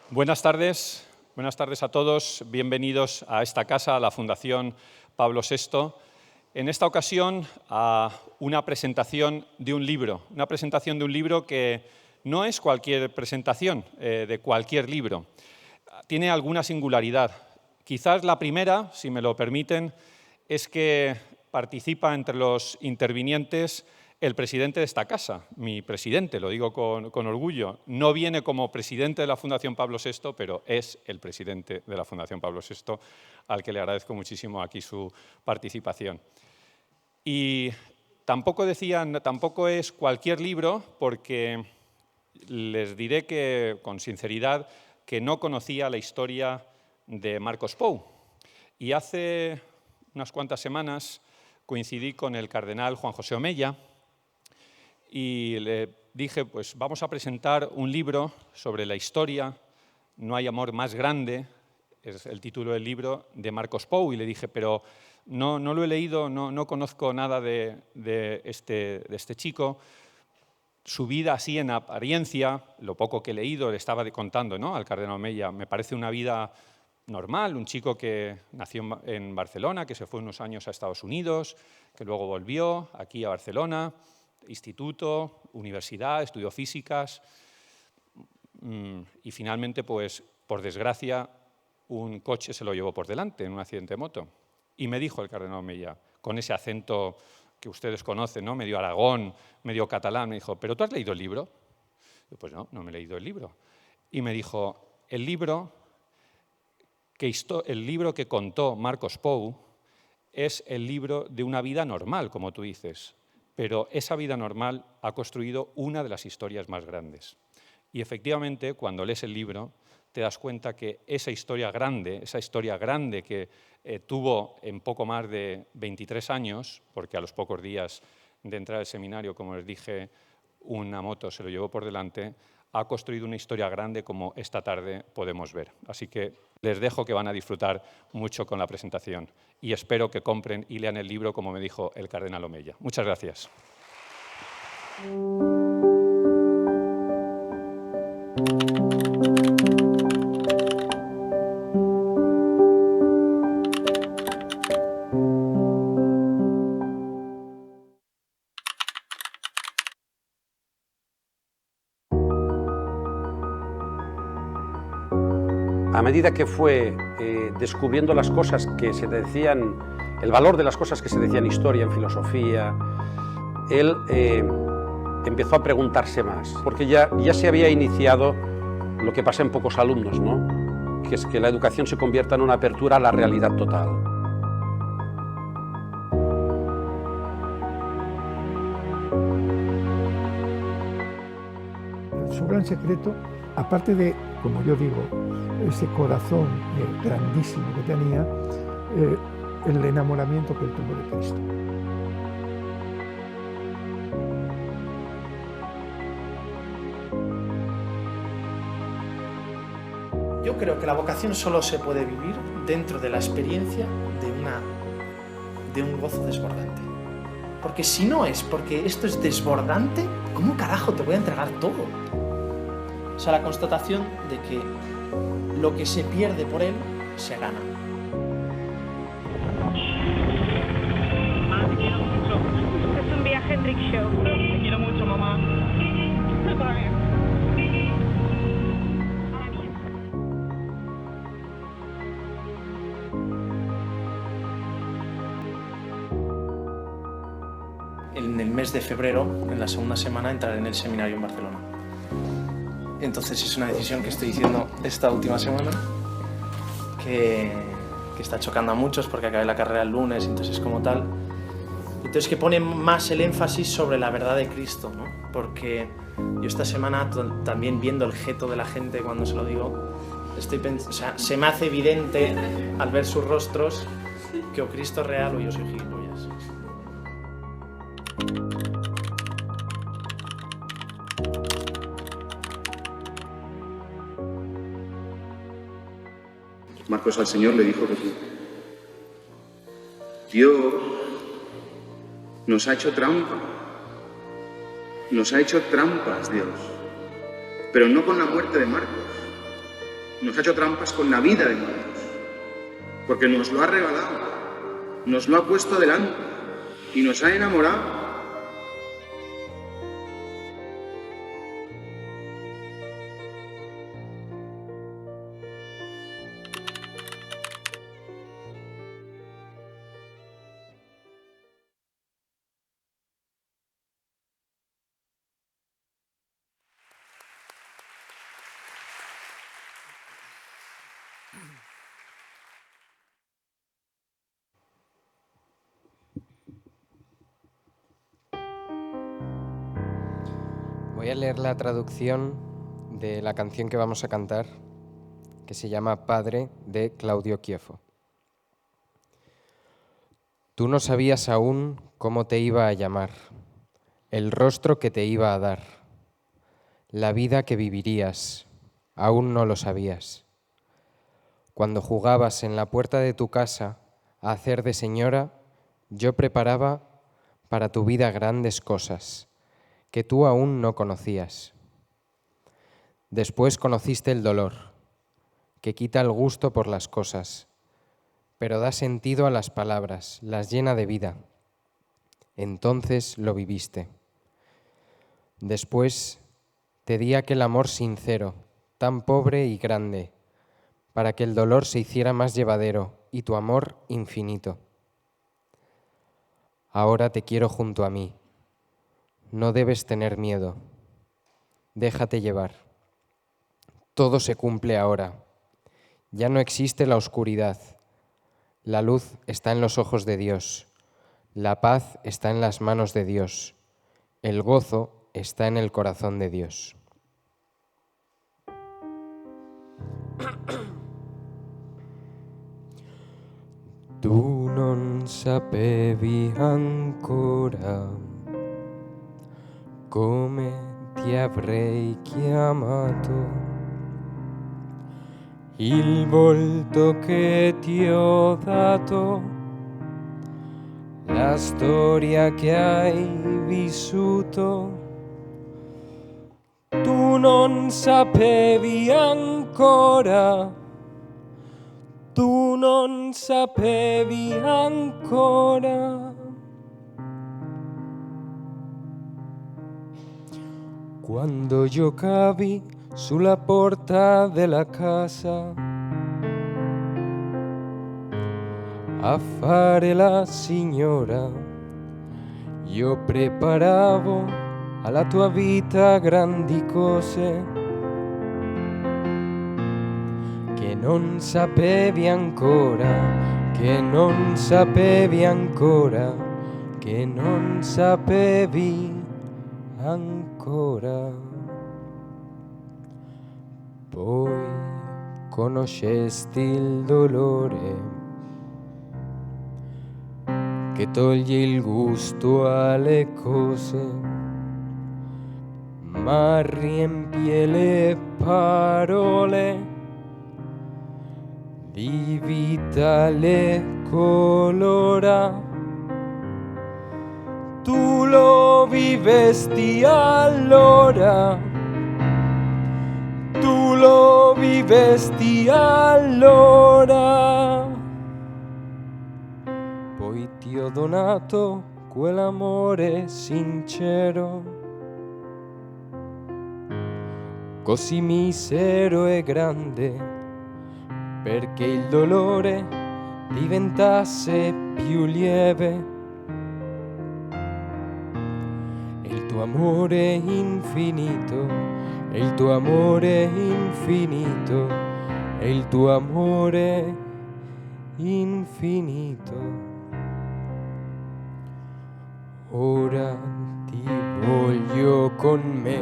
Buenas tardes a todos. Bienvenidos a esta casa, a la Fundación Pablo VI. En esta ocasión, a una presentación de un libro. Una presentación de un libro que no es cualquier presentación de cualquier libro. Tiene alguna singularidad. Quizás la primera, si me lo permiten, es que participa entre los intervinientes el presidente de esta casa, mi presidente, lo digo con orgullo. No viene como presidente de la Fundación Pablo VI, pero es el presidente de la Fundación Pablo VI, al que le agradezco muchísimo aquí su participación. Y tampoco es cualquier libro, porque les diré que, con sinceridad, que no conocía la historia de Marcos Pou. Y hace unas cuantas semanas coincidí con el cardenal Juan José Omella y le dije, pues vamos a presentar un libro sobre la historia, No hay amor más grande, es el título del libro, de Marcos Pou. Y le dije, pero no lo he leído, no conozco nada de este chico. Su vida así en apariencia, lo poco que he leído, le estaba contando, ¿no?, al cardenal Omella, me parece una vida normal, un chico que nació en Barcelona, que se fue unos años a Estados Unidos, que luego volvió aquí a Barcelona, instituto, universidad, estudió físicas y finalmente, pues, por desgracia, un coche se lo llevó por delante en un accidente de moto. Y me dijo el cardenal Omella, con ese acento que ustedes conocen, ¿no?, medio aragón, medio catalán, me dijo, ¿pero tú has leído el libro? Y pues no me he leído el libro. Y me dijo, el libro que contó Marcos Pou es el libro de una vida normal, como tú dices, pero esa vida normal ha construido una de las historias más grandes. Y efectivamente, cuando lees el libro, te das cuenta que esa historia grande que tuvo en poco más de 23 años, porque a los pocos días de entrar al seminario, como les dije, una moto se lo llevó por delante, ha construido una historia grande como esta tarde podemos ver. Así que les dejo que van a disfrutar mucho con la presentación y espero que compren y lean el libro, como me dijo el cardenal Omella. Muchas gracias. A medida que fue descubriendo las cosas que se decían, el valor de las cosas que se decían en historia, en filosofía, él empezó a preguntarse más, porque ya se había iniciado lo que pasa en pocos alumnos, ¿no?, que es que la educación se convierta en una apertura a la realidad total. Su gran secreto, aparte de, como yo digo, ese corazón grandísimo que tenía, el enamoramiento que él tuvo de Cristo. Yo creo que la vocación solo se puede vivir dentro de la experiencia de un gozo desbordante. Porque si no es porque esto es desbordante, ¿cómo carajo te voy a entregar todo? O sea, la constatación de que lo que se pierde por él, se gana. Mamá, te quiero mucho. Es un viaje en rickshaw. Te quiero mucho, mamá. Yo también. En el mes de febrero, en la segunda semana, entraré en el seminario en Barcelona. Entonces es una decisión que estoy diciendo esta última semana, que está chocando a muchos porque acabé la carrera el lunes, entonces como tal. Entonces que pone más el énfasis sobre la verdad de Cristo, ¿no? Porque yo esta semana, también viendo el gesto de la gente cuando se lo digo, se me hace evidente al ver sus rostros que o Cristo es real o yo soy gilipollas. Marcos al Señor le dijo que Dios nos ha hecho trampa. Nos ha hecho trampas, Dios. pero no con la muerte de Marcos. Nos ha hecho trampas con la vida de Marcos, porque nos lo ha regalado, nos lo ha puesto delante y nos ha enamorado. Voy a leer la traducción de la canción que vamos a cantar, que se llama Padre, de Claudio Chieffo. Tú no sabías aún cómo te iba a llamar, el rostro que te iba a dar, la vida que vivirías, aún no lo sabías. Cuando jugabas en la puerta de tu casa a hacer de señora, yo preparaba para tu vida grandes cosas que tú aún no conocías. Después conociste el dolor, que quita el gusto por las cosas, pero da sentido a las palabras, las llena de vida. Entonces lo viviste. Después te di aquel amor sincero, tan pobre y grande, para que el dolor se hiciera más llevadero y tu amor infinito. Ahora te quiero junto a mí. No debes tener miedo. Déjate llevar. Todo se cumple ahora. Ya no existe la oscuridad. La luz está en los ojos de Dios. La paz está en las manos de Dios. El gozo está en el corazón de Dios. Tu non sapevi ancora come ti avrei chiamato, il volto che ti ho dato, la storia che hai vissuto. Tu non sapevi ancora, tu non sapevi ancora. Quando giocavi sulla porta della casa a fare la signora, io preparavo alla tua vita grandi cose che non sapevi ancora, che non sapevi ancora, che non sapevi ancora. Poi conoscesti il dolore che toglie il gusto alle cose, ma riempie le parole di vita, le colora. Tu lo vivesti allora, tu lo vivesti allora. Poi ti ho donato quell'amore sincero, così misero e grande, perché il dolore diventasse più lieve. Il tuo amore infinito, il tuo amore infinito, il tuo amore infinito. Ora ti voglio con me,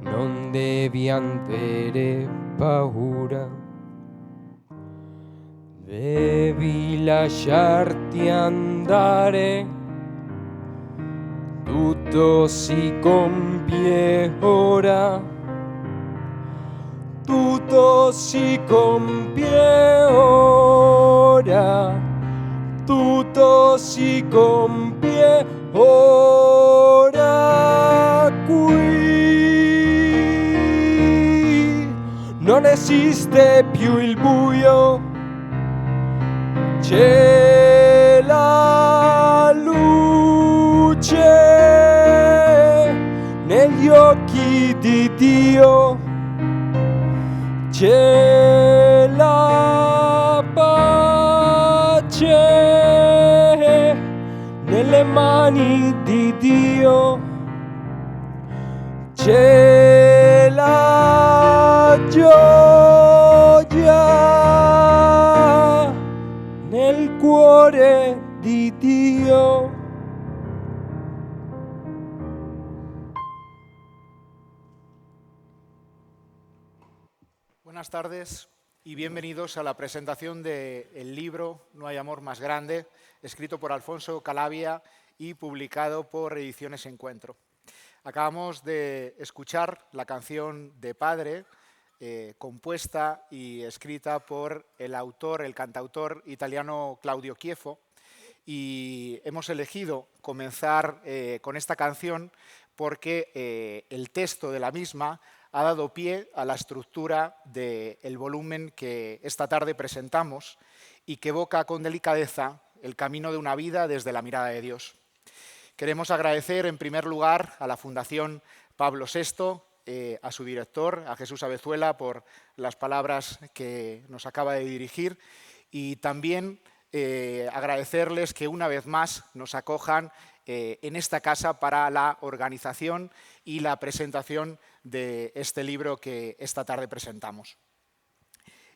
non devi avere paura, devi lasciarti andare. Tutto si compie ora, tutto si compie ora, tutto si compie ora qui. non esiste più il buio, c'è la luce negli occhi di Dio, c'è la pace nelle mani di Dio, c'è la gioia nel cuore di Dio. Buenas tardes y bienvenidos a la presentación del libro No hay amor más grande, escrito por Alfonso Calavia y publicado por Ediciones Encuentro. Acabamos de escuchar la canción de Padre, compuesta y escrita por el autor, el cantautor italiano Claudio Chieffo, y hemos elegido comenzar con esta canción porque el texto de la misma ha dado pie a la estructura del volumen que esta tarde presentamos y que evoca con delicadeza el camino de una vida desde la mirada de Dios. Queremos agradecer en primer lugar a la Fundación Pablo VI, a su director, a Jesús Abezuela, por las palabras que nos acaba de dirigir, y también agradecerles que una vez más nos acojan en esta casa para la organización y la presentación de este libro que esta tarde presentamos.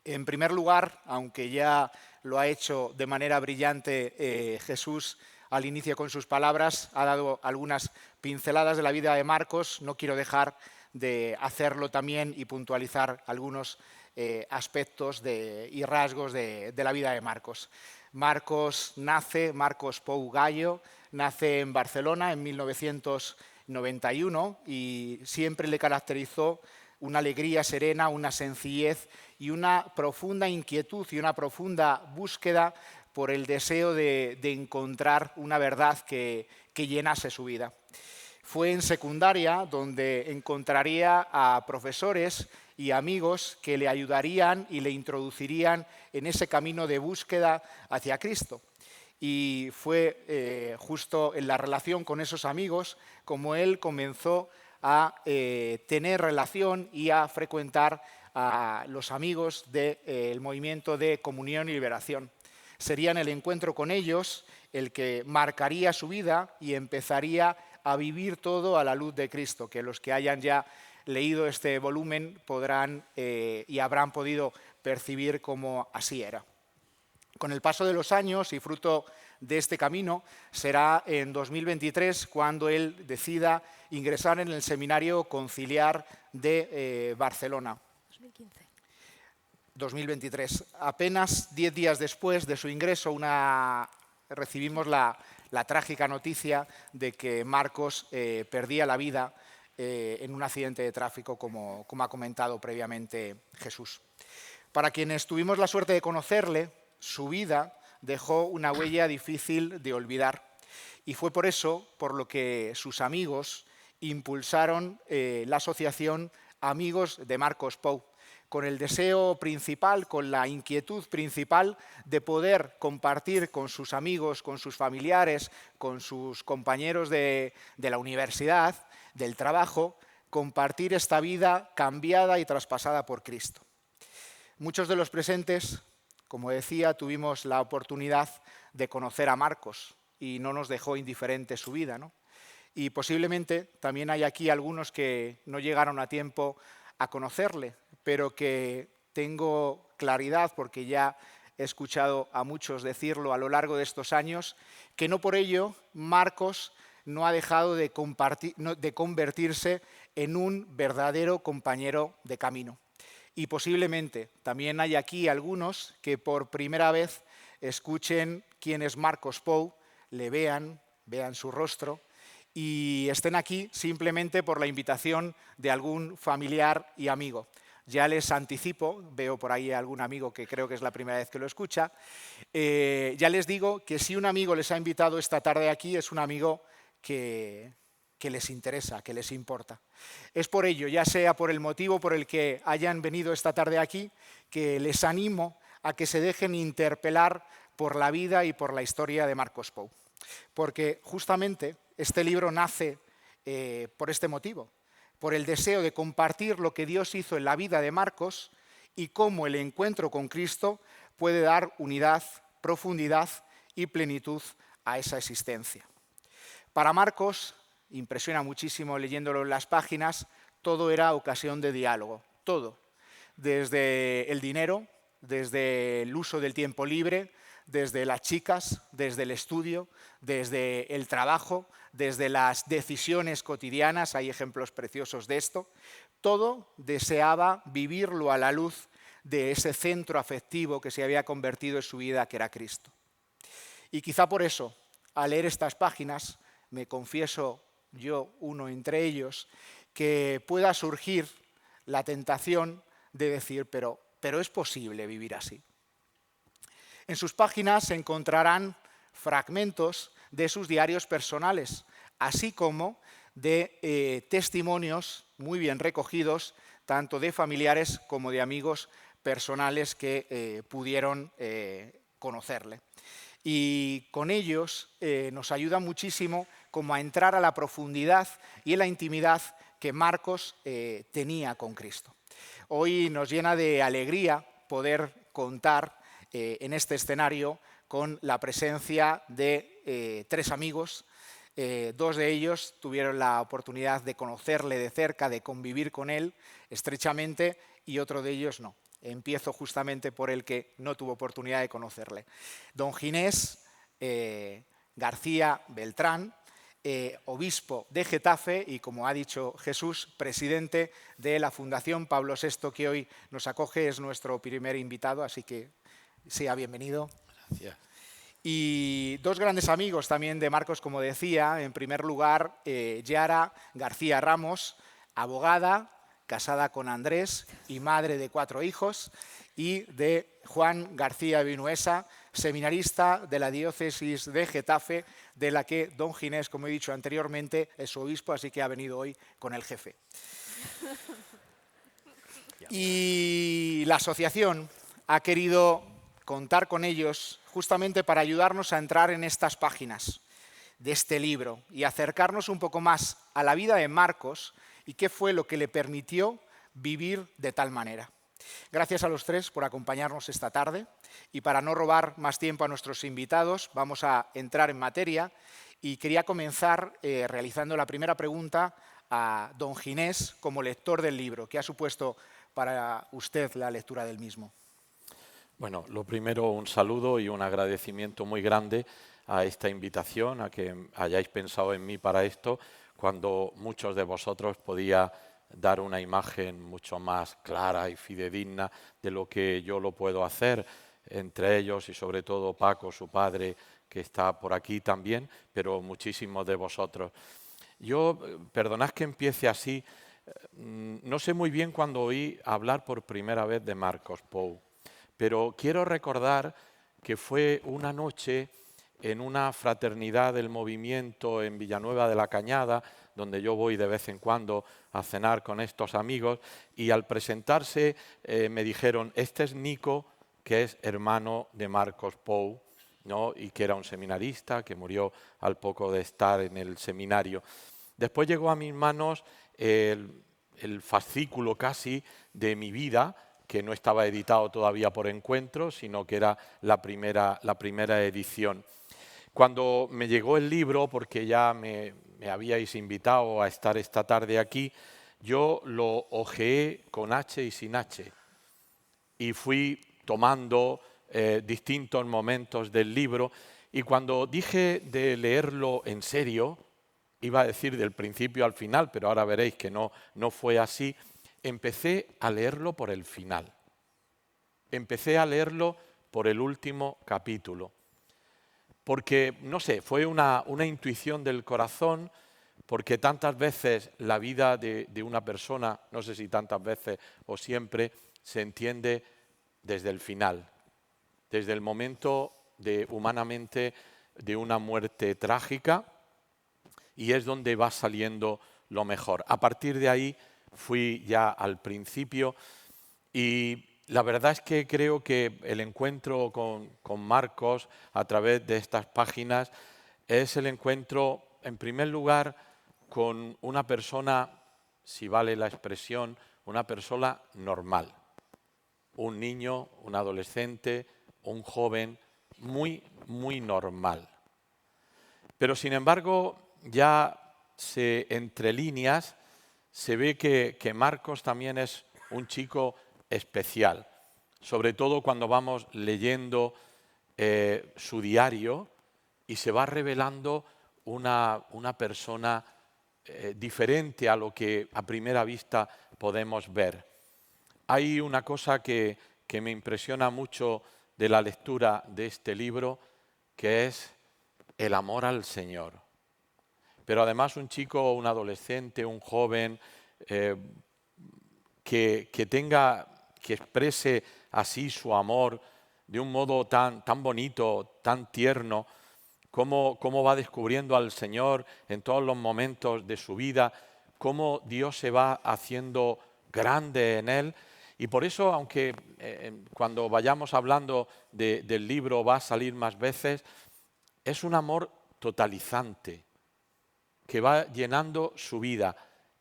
En primer lugar, aunque ya lo ha hecho de manera brillante Jesús al inicio con sus palabras, ha dado algunas pinceladas de la vida de Marcos, no quiero dejar de hacerlo también y puntualizar algunos aspectos y rasgos de la vida de Marcos. Marcos Pou Gallo, nace en Barcelona en 1991 y siempre le caracterizó una alegría serena, una sencillez y una profunda inquietud y una profunda búsqueda por el deseo de encontrar una verdad que llenase su vida. Fue en secundaria donde encontraría a profesores y amigos que le ayudarían y le introducirían en ese camino de búsqueda hacia Cristo. Y fue justo en la relación con esos amigos como él comenzó a tener relación y a frecuentar a los amigos del movimiento de Comunión y Liberación. Sería en el encuentro con ellos el que marcaría su vida y empezaría a vivir todo a la luz de Cristo, que los que hayan ya leído este volumen podrán y habrán podido percibir cómo así era. Con el paso de los años y fruto de este camino, será en 2023 cuando él decida ingresar en el Seminario Conciliar de Barcelona. 2023. Apenas 10 días después de su ingreso, recibimos la trágica noticia de que Marcos perdía la vida en un accidente de tráfico, como ha comentado previamente Jesús. Para quienes tuvimos la suerte de conocerle, su vida dejó una huella difícil de olvidar. Y fue por eso por lo que sus amigos impulsaron la asociación Amigos de Marcos Pou, con el deseo principal, con la inquietud principal de poder compartir con sus amigos, con sus familiares, con sus compañeros de la universidad, del trabajo, compartir esta vida cambiada y traspasada por Cristo. Muchos de los presentes, como decía, tuvimos la oportunidad de conocer a Marcos y no nos dejó indiferente su vida, ¿no? Y posiblemente también hay aquí algunos que no llegaron a tiempo a conocerle, pero que tengo claridad, porque ya he escuchado a muchos decirlo a lo largo de estos años, que no por ello Marcos no ha dejado de convertirse en un verdadero compañero de camino. Y posiblemente también hay aquí algunos que por primera vez escuchen quién es Marcos Pou, le vean su rostro y estén aquí simplemente por la invitación de algún familiar y amigo. Ya les anticipo, veo por ahí a algún amigo que creo que es la primera vez que lo escucha, ya les digo que si un amigo les ha invitado esta tarde aquí, es un amigo que que les interesa, que les importa. Es por ello, ya sea por el motivo por el que hayan venido esta tarde aquí, que les animo a que se dejen interpelar por la vida y por la historia de Marcos Pou. Porque justamente este libro nace por este motivo, por el deseo de compartir lo que Dios hizo en la vida de Marcos y cómo el encuentro con Cristo puede dar unidad, profundidad y plenitud a esa existencia. Para Marcos, impresiona muchísimo leyéndolo en las páginas, todo era ocasión de diálogo, todo, desde el dinero, desde el uso del tiempo libre, desde las chicas, desde el estudio, desde el trabajo, desde las decisiones cotidianas, hay ejemplos preciosos de esto, todo deseaba vivirlo a la luz de ese centro afectivo que se había convertido en su vida, que era Cristo. Y quizá por eso, al leer estas páginas, me confieso yo uno entre ellos, que pueda surgir la tentación de decir, pero es posible vivir así. En sus páginas se encontrarán fragmentos de sus diarios personales, así como de testimonios muy bien recogidos, tanto de familiares como de amigos personales que pudieron conocerle. Y con ellos nos ayuda muchísimo como a entrar a la profundidad y en la intimidad que Marcos tenía con Cristo. Hoy nos llena de alegría poder contar en este escenario con la presencia de 3 amigos. 2 de ellos tuvieron la oportunidad de conocerle de cerca, de convivir con él estrechamente, y otro de ellos no. Empiezo justamente por el que no tuvo oportunidad de conocerle. Don Ginés García Beltrán, obispo de Getafe y, como ha dicho Jesús, presidente de la Fundación Pablo VI, que hoy nos acoge, es nuestro primer invitado, así que sea bienvenido. Gracias. Y 2 grandes amigos también de Marcos, como decía. En primer lugar, Yara García Ramos, abogada, casada con Andrés y madre de 4 hijos, y de Juan García Vinuesa, seminarista de la diócesis de Getafe, de la que don Ginés, como he dicho anteriormente, es su obispo, así que ha venido hoy con el jefe. Y la asociación ha querido contar con ellos justamente para ayudarnos a entrar en estas páginas de este libro y acercarnos un poco más a la vida de Marcos y qué fue lo que le permitió vivir de tal manera. Gracias a los 3 por acompañarnos esta tarde, y para no robar más tiempo a nuestros invitados vamos a entrar en materia, y quería comenzar realizando la primera pregunta a don Ginés como lector del libro. ¿Qué ha supuesto para usted la lectura del mismo? Bueno, lo primero, un saludo y un agradecimiento muy grande a esta invitación, a que hayáis pensado en mí para esto, cuando muchos de vosotros podía dar una imagen mucho más clara y fidedigna de lo que yo lo puedo hacer, entre ellos y sobre todo Paco, su padre, que está por aquí también, pero muchísimos de vosotros. Yo, perdonad que empiece así, no sé muy bien cuándo oí hablar por primera vez de Marcos Pou, pero quiero recordar que fue una noche en una fraternidad del movimiento en Villanueva de la Cañada, donde yo voy de vez en cuando a cenar con estos amigos, y al presentarse me dijeron, este es Nico, que es hermano de Marcos Pou, ¿no? Y que era un seminarista, que murió al poco de estar en el seminario. Después llegó a mis manos el fascículo casi de mi vida, que no estaba editado todavía por Encuentro, sino que era la primera edición. Cuando me llegó el libro, porque ya me habíais invitado a estar esta tarde aquí, yo lo hojeé con H y sin H, y fui tomando distintos momentos del libro, y cuando dije de leerlo en serio, iba a decir del principio al final, pero ahora veréis que no fue así, empecé a leerlo por el final. Empecé a leerlo por el último capítulo. Porque, no sé, fue una intuición del corazón, porque tantas veces la vida de una persona, no sé si tantas veces o siempre, se entiende desde el final, desde el momento humanamente de una muerte trágica, y es donde va saliendo lo mejor. A partir de ahí fui ya al principio y la verdad es que creo que el encuentro con Marcos a través de estas páginas es el encuentro, en primer lugar, con una persona, si vale la expresión, una persona normal. Un niño, un adolescente, un joven, muy, muy normal. Pero sin embargo, ya entre líneas se ve que Marcos también es un chico especial, sobre todo cuando vamos leyendo su diario y se va revelando una persona diferente a lo que a primera vista podemos ver. Hay una cosa que me impresiona mucho de la lectura de este libro, que es el amor al Señor. Pero además un chico, un adolescente, un joven, que exprese así su amor de un modo tan bonito, tan tierno, cómo va descubriendo al Señor en todos los momentos de su vida, cómo Dios se va haciendo grande en él. Y por eso, aunque cuando vayamos hablando del libro va a salir más veces, es un amor totalizante, que va llenando su vida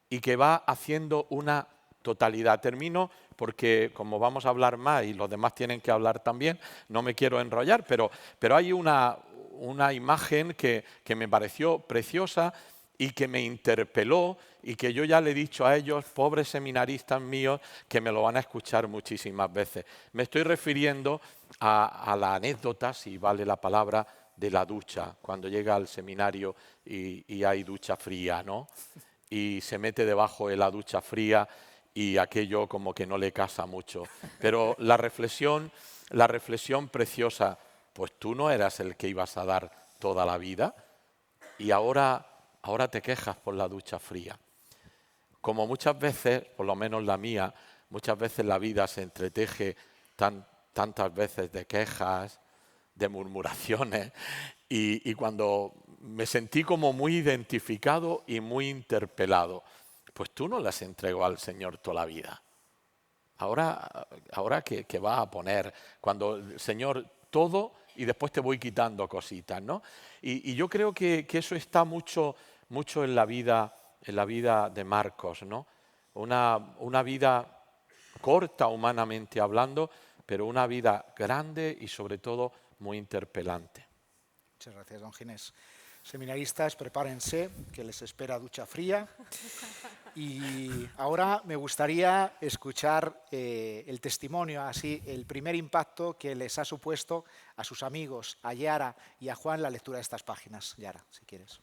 y que va haciendo una totalidad. Termino porque, como vamos a hablar más y los demás tienen que hablar también, no me quiero enrollar, pero hay una imagen que me pareció preciosa y que me interpeló y que yo ya le he dicho a ellos, pobres seminaristas míos, que me lo van a escuchar muchísimas veces. Me estoy refiriendo a la anécdota, si vale la palabra, de la ducha, cuando llega al seminario y hay ducha fría, ¿no? Y se mete debajo de la ducha fría y aquello como que no le casa mucho. Pero la reflexión preciosa, pues tú no eras el que ibas a dar toda la vida y ahora te quejas por la ducha fría. Como muchas veces, por lo menos la mía, muchas veces la vida se entreteje tantas veces de quejas, de murmuraciones, y cuando me sentí como muy identificado y muy interpelado, pues tú no las entregó al Señor toda la vida. Ahora que vas a poner, cuando el Señor todo y después te voy quitando cositas, ¿no? Y yo creo que eso está mucho en la vida de Marcos, ¿no? Una vida corta humanamente hablando, pero una vida grande y sobre todo muy interpelante. Muchas gracias, don Ginés. Seminaristas, prepárense, que les espera ducha fría. Y ahora me gustaría escuchar el testimonio, así, el primer impacto que les ha supuesto a sus amigos, a Yara y a Juan, la lectura de estas páginas. Yara, si quieres.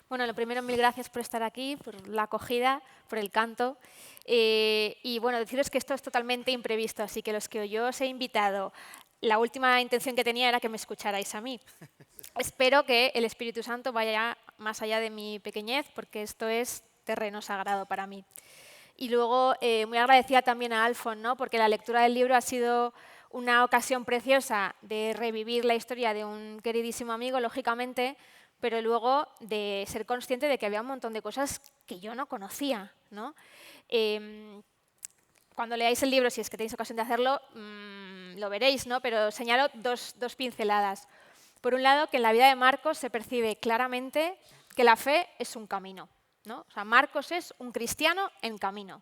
Bueno, lo primero, mil gracias por estar aquí, por la acogida, por el canto. Y bueno, deciros que esto es totalmente imprevisto, así que los que yo os he invitado, la última intención que tenía era que me escucharais a mí. Espero que el Espíritu Santo vaya más allá de mi pequeñez, porque esto es terreno sagrado para mí. Y luego, muy agradecida también a Alfon, ¿no? Porque la lectura del libro ha sido una ocasión preciosa de revivir la historia de un queridísimo amigo, lógicamente, pero luego de ser consciente de que había un montón de cosas que yo no conocía, ¿no? Cuando leáis el libro, si es que tenéis ocasión de hacerlo, lo veréis, ¿no? Pero señalo dos pinceladas. Por un lado, que en la vida de Marcos se percibe claramente que la fe es un camino, ¿no? O sea, Marcos es un cristiano en camino.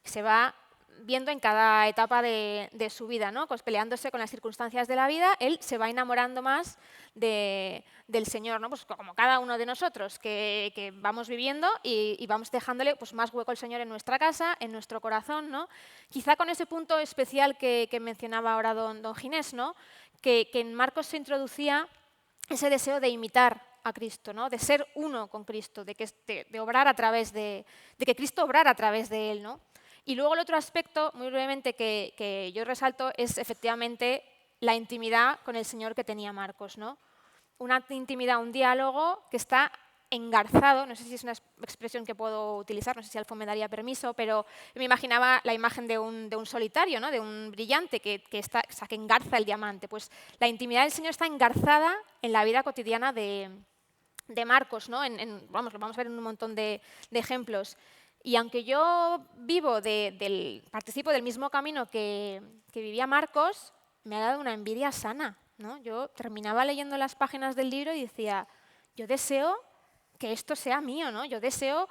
Se va viendo en cada etapa de su vida, ¿no? Pues peleándose con las circunstancias de la vida, él se va enamorando más del Señor, ¿no? Pues como cada uno de nosotros, que vamos viviendo y vamos dejándole pues, más hueco al Señor en nuestra casa, en nuestro corazón, ¿no? Quizá con ese punto especial que mencionaba ahora don Ginés, ¿no? Que en Marcos se introducía ese deseo de imitar a Cristo, ¿no? De ser uno con Cristo, de obrar a través de que Cristo obrara a través de él, ¿no? Y luego el otro aspecto, muy brevemente, que yo resalto es efectivamente la intimidad con el Señor que tenía Marcos, ¿no? Una intimidad, un diálogo que está engarzado, no sé si es una expresión que puedo utilizar, no sé si Alfon me daría permiso, pero me imaginaba la imagen de un solitario, ¿no? De un brillante que engarza el diamante. Pues la intimidad del Señor está engarzada en la vida cotidiana de Marcos, ¿no? Vamos, lo vamos a ver en un montón de ejemplos. Y aunque yo participo del mismo camino que vivía Marcos, me ha dado una envidia sana, ¿no? Yo terminaba leyendo las páginas del libro y decía, yo deseo que esto sea mío, ¿no? Yo deseo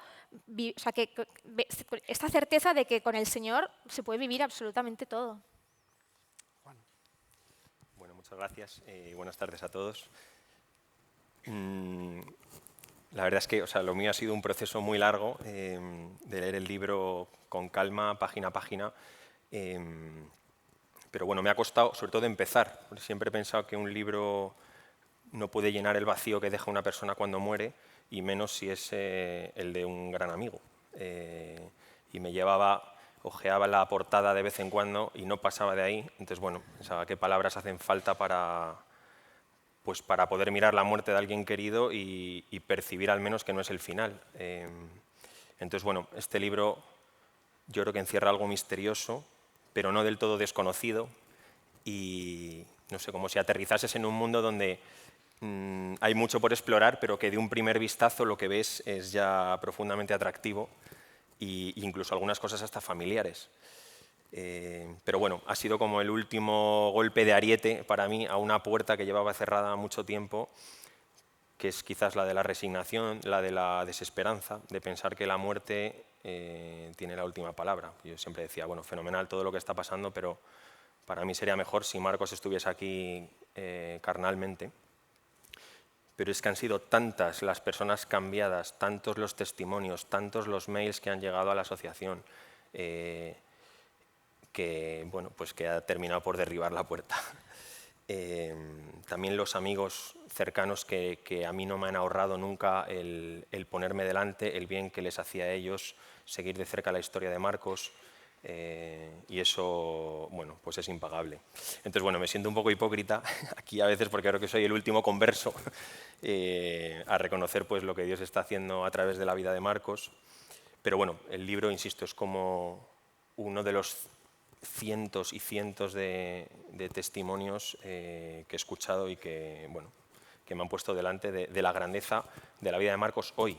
esta certeza de que con el Señor se puede vivir absolutamente todo. Bueno, muchas gracias y buenas tardes a todos. La verdad es que lo mío ha sido un proceso muy largo de leer el libro con calma, página a página. Pero bueno, me ha costado sobre todo empezar. Siempre he pensado que un libro no puede llenar el vacío que deja una persona cuando muere, y menos si es el de un gran amigo. Y me ojeaba la portada de vez en cuando y no pasaba de ahí. Entonces, bueno, pensaba qué palabras hacen falta para poder mirar la muerte de alguien querido y percibir al menos que no es el final. Entonces, bueno, este libro yo creo que encierra algo misterioso, pero no del todo desconocido, y no sé, como si aterrizases en un mundo donde hay mucho por explorar, pero que de un primer vistazo lo que ves es ya profundamente atractivo e incluso algunas cosas hasta familiares. Pero bueno, ha sido como el último golpe de ariete para mí a una puerta que llevaba cerrada mucho tiempo, que es quizás la de la resignación, la de la desesperanza, de pensar que la muerte tiene la última palabra. Yo siempre decía, bueno, fenomenal todo lo que está pasando, pero para mí sería mejor si Marcos estuviese aquí carnalmente. Pero es que han sido tantas las personas cambiadas, tantos los testimonios, tantos los mails que han llegado a la asociación, que, bueno, pues que ha terminado por derribar la puerta. También los amigos cercanos que a mí no me han ahorrado nunca el ponerme delante, el bien que les hacía a ellos, seguir de cerca la historia de Marcos, y eso, bueno, pues es impagable. Entonces, bueno, me siento un poco hipócrita aquí a veces porque creo que soy el último converso a reconocer pues lo que Dios está haciendo a través de la vida de Marcos. Pero bueno, el libro, insisto, es como uno de los cientos y cientos de testimonios que he escuchado y que, bueno, que me han puesto delante de la grandeza de la vida de Marcos hoy,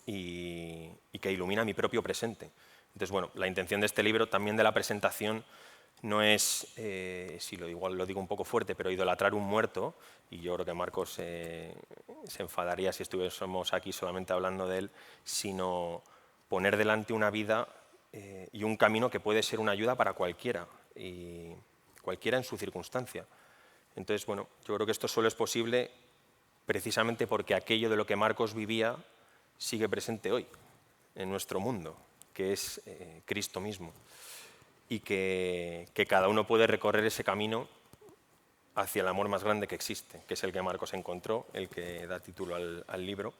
y que ilumina mi propio presente. Entonces, bueno, la intención de este libro, también de la presentación, no es, igual lo digo un poco fuerte, pero idolatrar un muerto, y yo creo que Marcos se enfadaría si estuviésemos aquí solamente hablando de él, sino poner delante una vida y un camino que puede ser una ayuda para cualquiera, y cualquiera en su circunstancia. Entonces, bueno, yo creo que esto solo es posible precisamente porque aquello de lo que Marcos vivía sigue presente hoy en nuestro mundo, que es Cristo mismo, y que cada uno puede recorrer ese camino hacia el amor más grande que existe, que es el que Marcos encontró, el que da título al libro.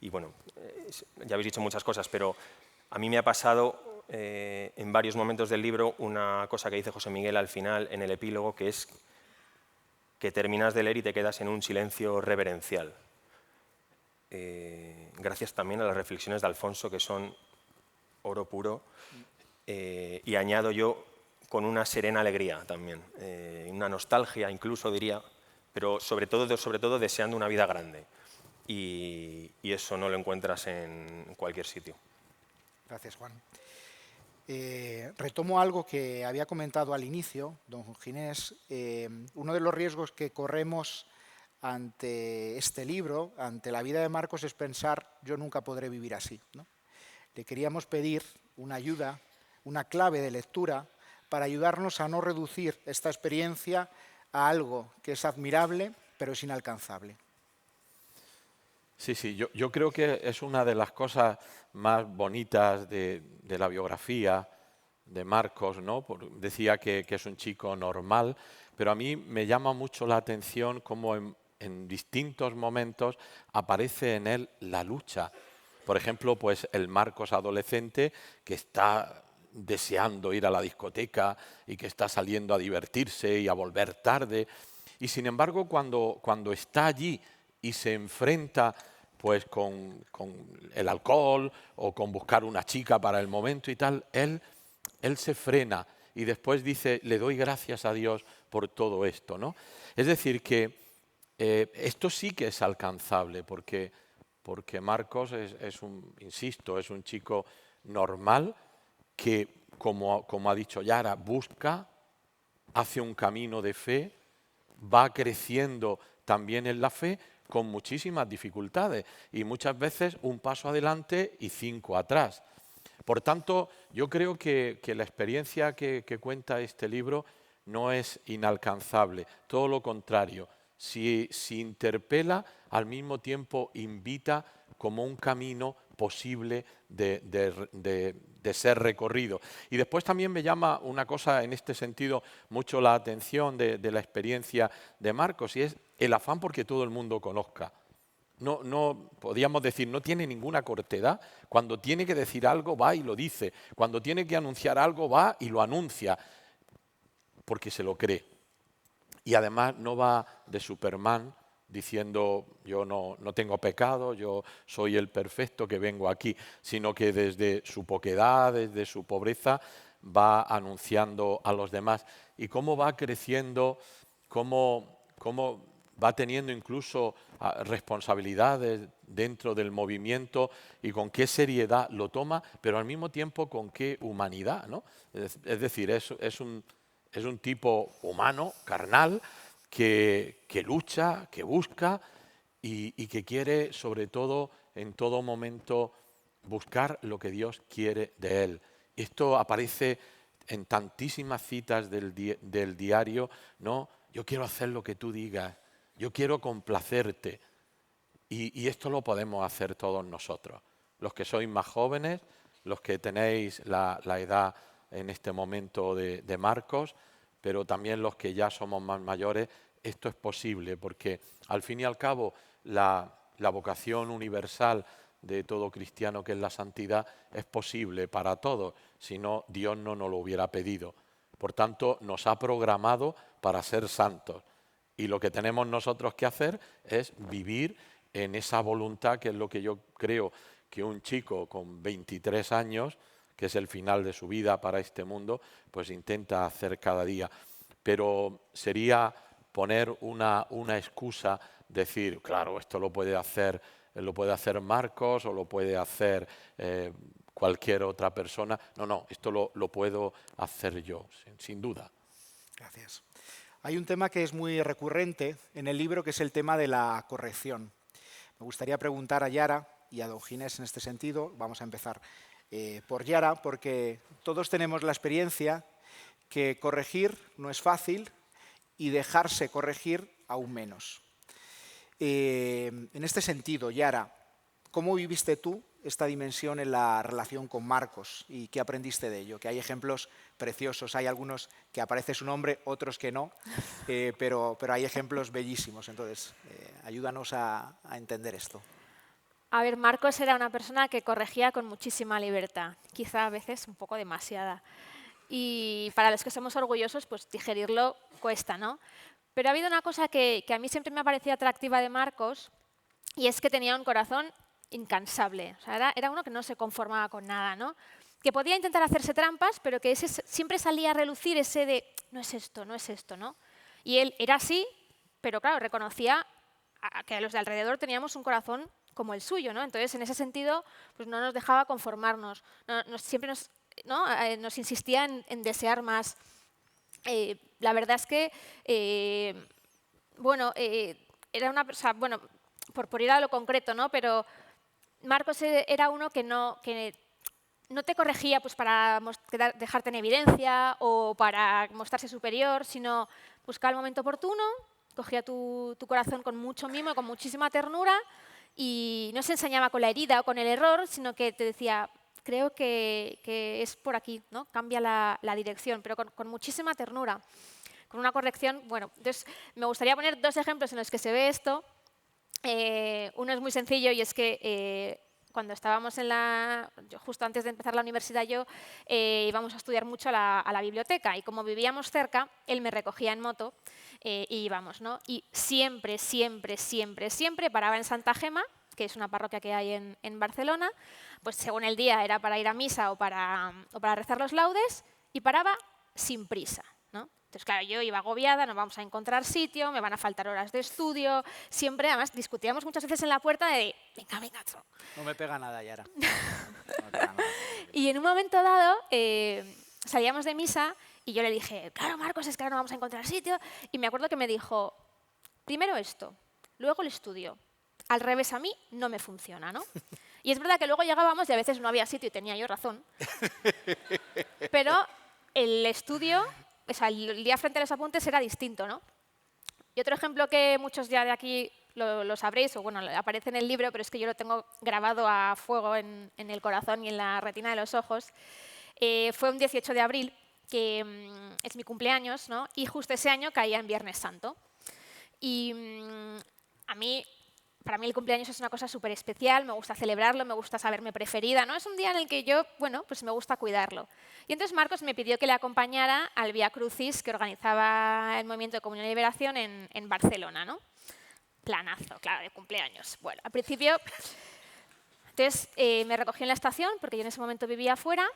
Y bueno, ya habéis dicho muchas cosas, pero a mí me ha pasado en varios momentos del libro una cosa que dice José Miguel al final, en el epílogo, que es que terminas de leer y te quedas en un silencio reverencial. Gracias también a las reflexiones de Alfonso, que son oro puro, y añado yo con una serena alegría también, una nostalgia incluso diría, pero sobre todo deseando una vida grande, y eso no lo encuentras en cualquier sitio. Gracias, Juan. Retomo algo que había comentado al inicio, don Ginés. Uno de los riesgos que corremos ante este libro, ante la vida de Marcos, es pensar, yo nunca podré vivir así, ¿no? Le queríamos pedir una ayuda, una clave de lectura para ayudarnos a no reducir esta experiencia a algo que es admirable, pero es inalcanzable. Sí, yo creo que es una de las cosas más bonitas de la biografía de Marcos, ¿no? Decía que es un chico normal, pero a mí me llama mucho la atención cómo en distintos momentos aparece en él la lucha. Por ejemplo, pues el Marcos adolescente que está deseando ir a la discoteca y que está saliendo a divertirse y a volver tarde. Y sin embargo, cuando está allí y se enfrenta pues con el alcohol o con buscar una chica para el momento y tal, él se frena y después dice, le doy gracias a Dios por todo esto, ¿no? Es decir, que Esto sí que es alcanzable, porque Marcos insisto, es un chico normal que, como ha dicho Yara, busca, hace un camino de fe, va creciendo también en la fe con muchísimas dificultades y muchas veces un paso adelante y 5 atrás. Por tanto, yo creo que la experiencia que cuenta este libro no es inalcanzable, todo lo contrario. Si interpela, al mismo tiempo invita como un camino posible de ser recorrido. Y después también me llama una cosa en este sentido mucho la atención de la experiencia de Marcos, y es el afán porque todo el mundo conozca. No podríamos decir, no tiene ninguna cortedad. Cuando tiene que decir algo, va y lo dice. Cuando tiene que anunciar algo, va y lo anuncia, porque se lo cree. Y además no va de Superman diciendo yo no tengo pecado, yo soy el perfecto que vengo aquí, sino que desde su poquedad, desde su pobreza, va anunciando a los demás. Y cómo va creciendo, cómo va teniendo incluso responsabilidades dentro del movimiento y con qué seriedad lo toma, pero al mismo tiempo con qué humanidad, ¿no? Es decir, es un tipo humano, carnal, que lucha, que busca y que quiere, sobre todo, en todo momento, buscar lo que Dios quiere de él. Esto aparece en tantísimas citas del diario, ¿no? Yo quiero hacer lo que tú digas, yo quiero complacerte. Y esto lo podemos hacer todos nosotros. Los que sois más jóvenes, los que tenéis la edad en este momento de Marcos, pero también los que ya somos más mayores, esto es posible, porque al fin y al cabo la vocación universal de todo cristiano, que es la santidad, es posible para todos, si no, Dios no nos lo hubiera pedido. Por tanto, nos ha programado para ser santos. Y lo que tenemos nosotros que hacer es vivir en esa voluntad, que es lo que yo creo que un chico con 23 años, que es el final de su vida para este mundo, pues intenta hacer cada día. Pero sería poner una excusa, decir, claro, esto lo puede hacer Marcos o lo puede hacer cualquier otra persona. No, esto lo puedo hacer yo, sin duda. Gracias. Hay un tema que es muy recurrente en el libro, que es el tema de la corrección. Me gustaría preguntar a Yara y a don Ginés en este sentido. Vamos a empezar por Yara, porque todos tenemos la experiencia que corregir no es fácil y dejarse corregir aún menos. En este sentido, Yara, ¿cómo viviste tú esta dimensión en la relación con Marcos y qué aprendiste de ello? Que hay ejemplos preciosos, hay algunos que aparece su nombre, otros que no, pero hay ejemplos bellísimos. Entonces, ayúdanos a entender esto. A ver, Marcos era una persona que corregía con muchísima libertad, quizá a veces un poco demasiada. Y para los que somos orgullosos, pues digerirlo cuesta, ¿no? Pero ha habido una cosa que a mí siempre me ha parecido atractiva de Marcos, y es que tenía un corazón incansable. O sea, era uno que no se conformaba con nada, ¿no? Que podía intentar hacerse trampas, pero que siempre salía a relucir ese de no es esto, ¿no? Y él era así, pero claro, reconocía que a los de alrededor teníamos un corazón como el suyo, ¿no? Entonces, en ese sentido, pues no nos dejaba conformarnos, siempre nos insistía en desear más. La verdad es que, era una persona, bueno, por ir a lo concreto, ¿no? Pero Marcos era uno que no te corregía pues, para dejarte en evidencia o para mostrarse superior, sino buscaba el momento oportuno, cogía tu corazón con mucho mimo y con muchísima ternura y no se ensañaba con la herida o con el error, sino que te decía, creo que es por aquí, ¿no? Cambia la dirección, pero con muchísima ternura, con una corrección. Bueno, entonces me gustaría poner 2 ejemplos en los que se ve esto. Uno es muy sencillo y es que cuando estábamos justo antes de empezar la universidad íbamos a estudiar mucho a la biblioteca y como vivíamos cerca, él me recogía en moto y íbamos, ¿no? Y siempre paraba en Santa Gema, que es una parroquia que hay en Barcelona, pues según el día era para ir a misa o para rezar los laudes y paraba sin prisa, ¿no? Entonces, claro, yo iba agobiada, no vamos a encontrar sitio, me van a faltar horas de estudio. Siempre, además, discutíamos muchas veces en la puerta de, venga, venga. No me pega nada, Yara. Y en un momento dado salíamos de misa y yo le dije, claro, Marcos, es que ahora no vamos a encontrar sitio. Y me acuerdo que me dijo, primero esto, luego el estudio. Al revés, a mí no me funciona, ¿no? Y es verdad que luego llegábamos y a veces no había sitio y tenía yo razón. Pero el estudio, o sea, el día frente a los apuntes era distinto, ¿no? Y otro ejemplo que muchos ya de aquí lo sabréis, o bueno, aparece en el libro, pero es que yo lo tengo grabado a fuego en el corazón y en la retina de los ojos, fue un 18 de abril, que es mi cumpleaños, ¿no? Y justo ese año caía en Viernes Santo. Y para mí el cumpleaños es una cosa súper especial, me gusta celebrarlo, me gusta saberme preferida, ¿no? Es un día en el que yo, bueno, pues me gusta cuidarlo. Y entonces Marcos me pidió que le acompañara al Vía Crucis que organizaba el Movimiento de Comunión y Liberación en Barcelona, ¿no? Planazo, claro, de cumpleaños. Bueno, al principio, entonces me recogió en la estación, porque yo en ese momento vivía afuera,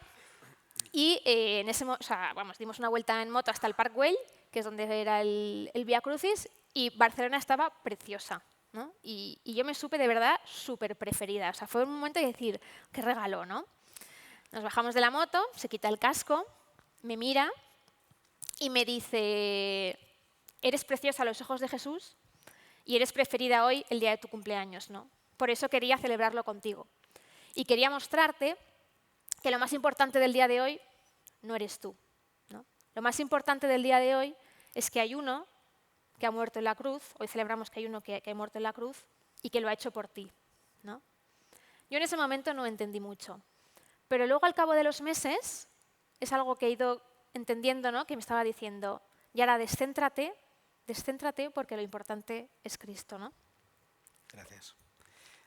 y dimos una vuelta en moto hasta el Parc Güell, que es donde era el Vía Crucis, y Barcelona estaba preciosa, ¿no? Y yo me supe de verdad súper preferida. O sea, fue un momento de decir, qué regalo, ¿no? Nos bajamos de la moto, se quita el casco, me mira y me dice, eres preciosa a los ojos de Jesús y eres preferida hoy el día de tu cumpleaños, ¿no? Por eso quería celebrarlo contigo. Y quería mostrarte que lo más importante del día de hoy no eres tú, ¿no? Lo más importante del día de hoy es que hay uno que ha muerto en la cruz, hoy celebramos que hay uno que ha muerto en la cruz y que lo ha hecho por ti, ¿no? Yo en ese momento no entendí mucho, pero luego al cabo de los meses es algo que he ido entendiendo, ¿no? Que me estaba diciendo, Yara, descéntrate porque lo importante es Cristo, ¿no? Gracias.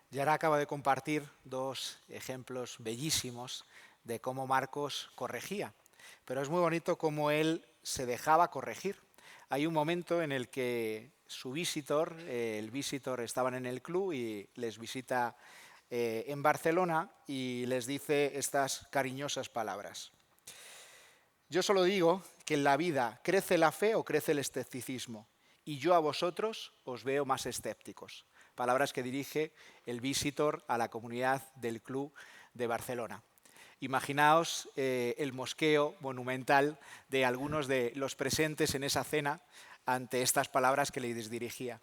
Yara acaba de compartir dos ejemplos bellísimos de cómo Marcos corregía, pero es muy bonito cómo él se dejaba corregir. Hay un momento en el que su visitor, el visitor, estaban en el club y les visita en Barcelona y les dice estas cariñosas palabras. Yo solo digo que en la vida crece la fe o crece el escepticismo y yo a vosotros os veo más escépticos. Palabras que dirige el visitor a la comunidad del club de Barcelona. Imaginaos el mosqueo monumental de algunos de los presentes en esa cena ante estas palabras que les dirigía.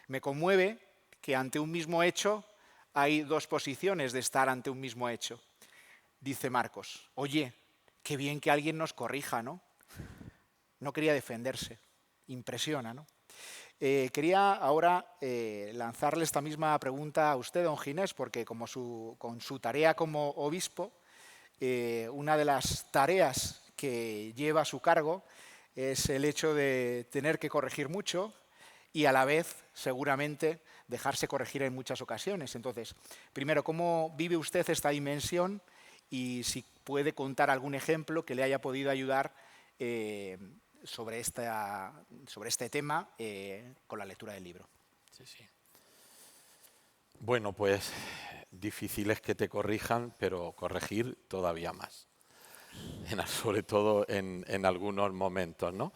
Me conmueve que ante un mismo hecho hay dos posiciones de estar ante un mismo hecho. Dice Marcos, oye, qué bien que alguien nos corrija, ¿no? No quería defenderse, impresiona, ¿no? Quería ahora lanzarle esta misma pregunta a usted, don Ginés, porque con su tarea como obispo, una de las tareas que lleva a su cargo es el hecho de tener que corregir mucho y a la vez, seguramente, dejarse corregir en muchas ocasiones. Entonces, primero, ¿cómo vive usted esta dimensión? Y si puede contar algún ejemplo que le haya podido ayudar sobre este tema con la lectura del libro. Sí. Bueno, pues difícil es que te corrijan, pero corregir todavía más, sobre todo en algunos momentos, ¿no?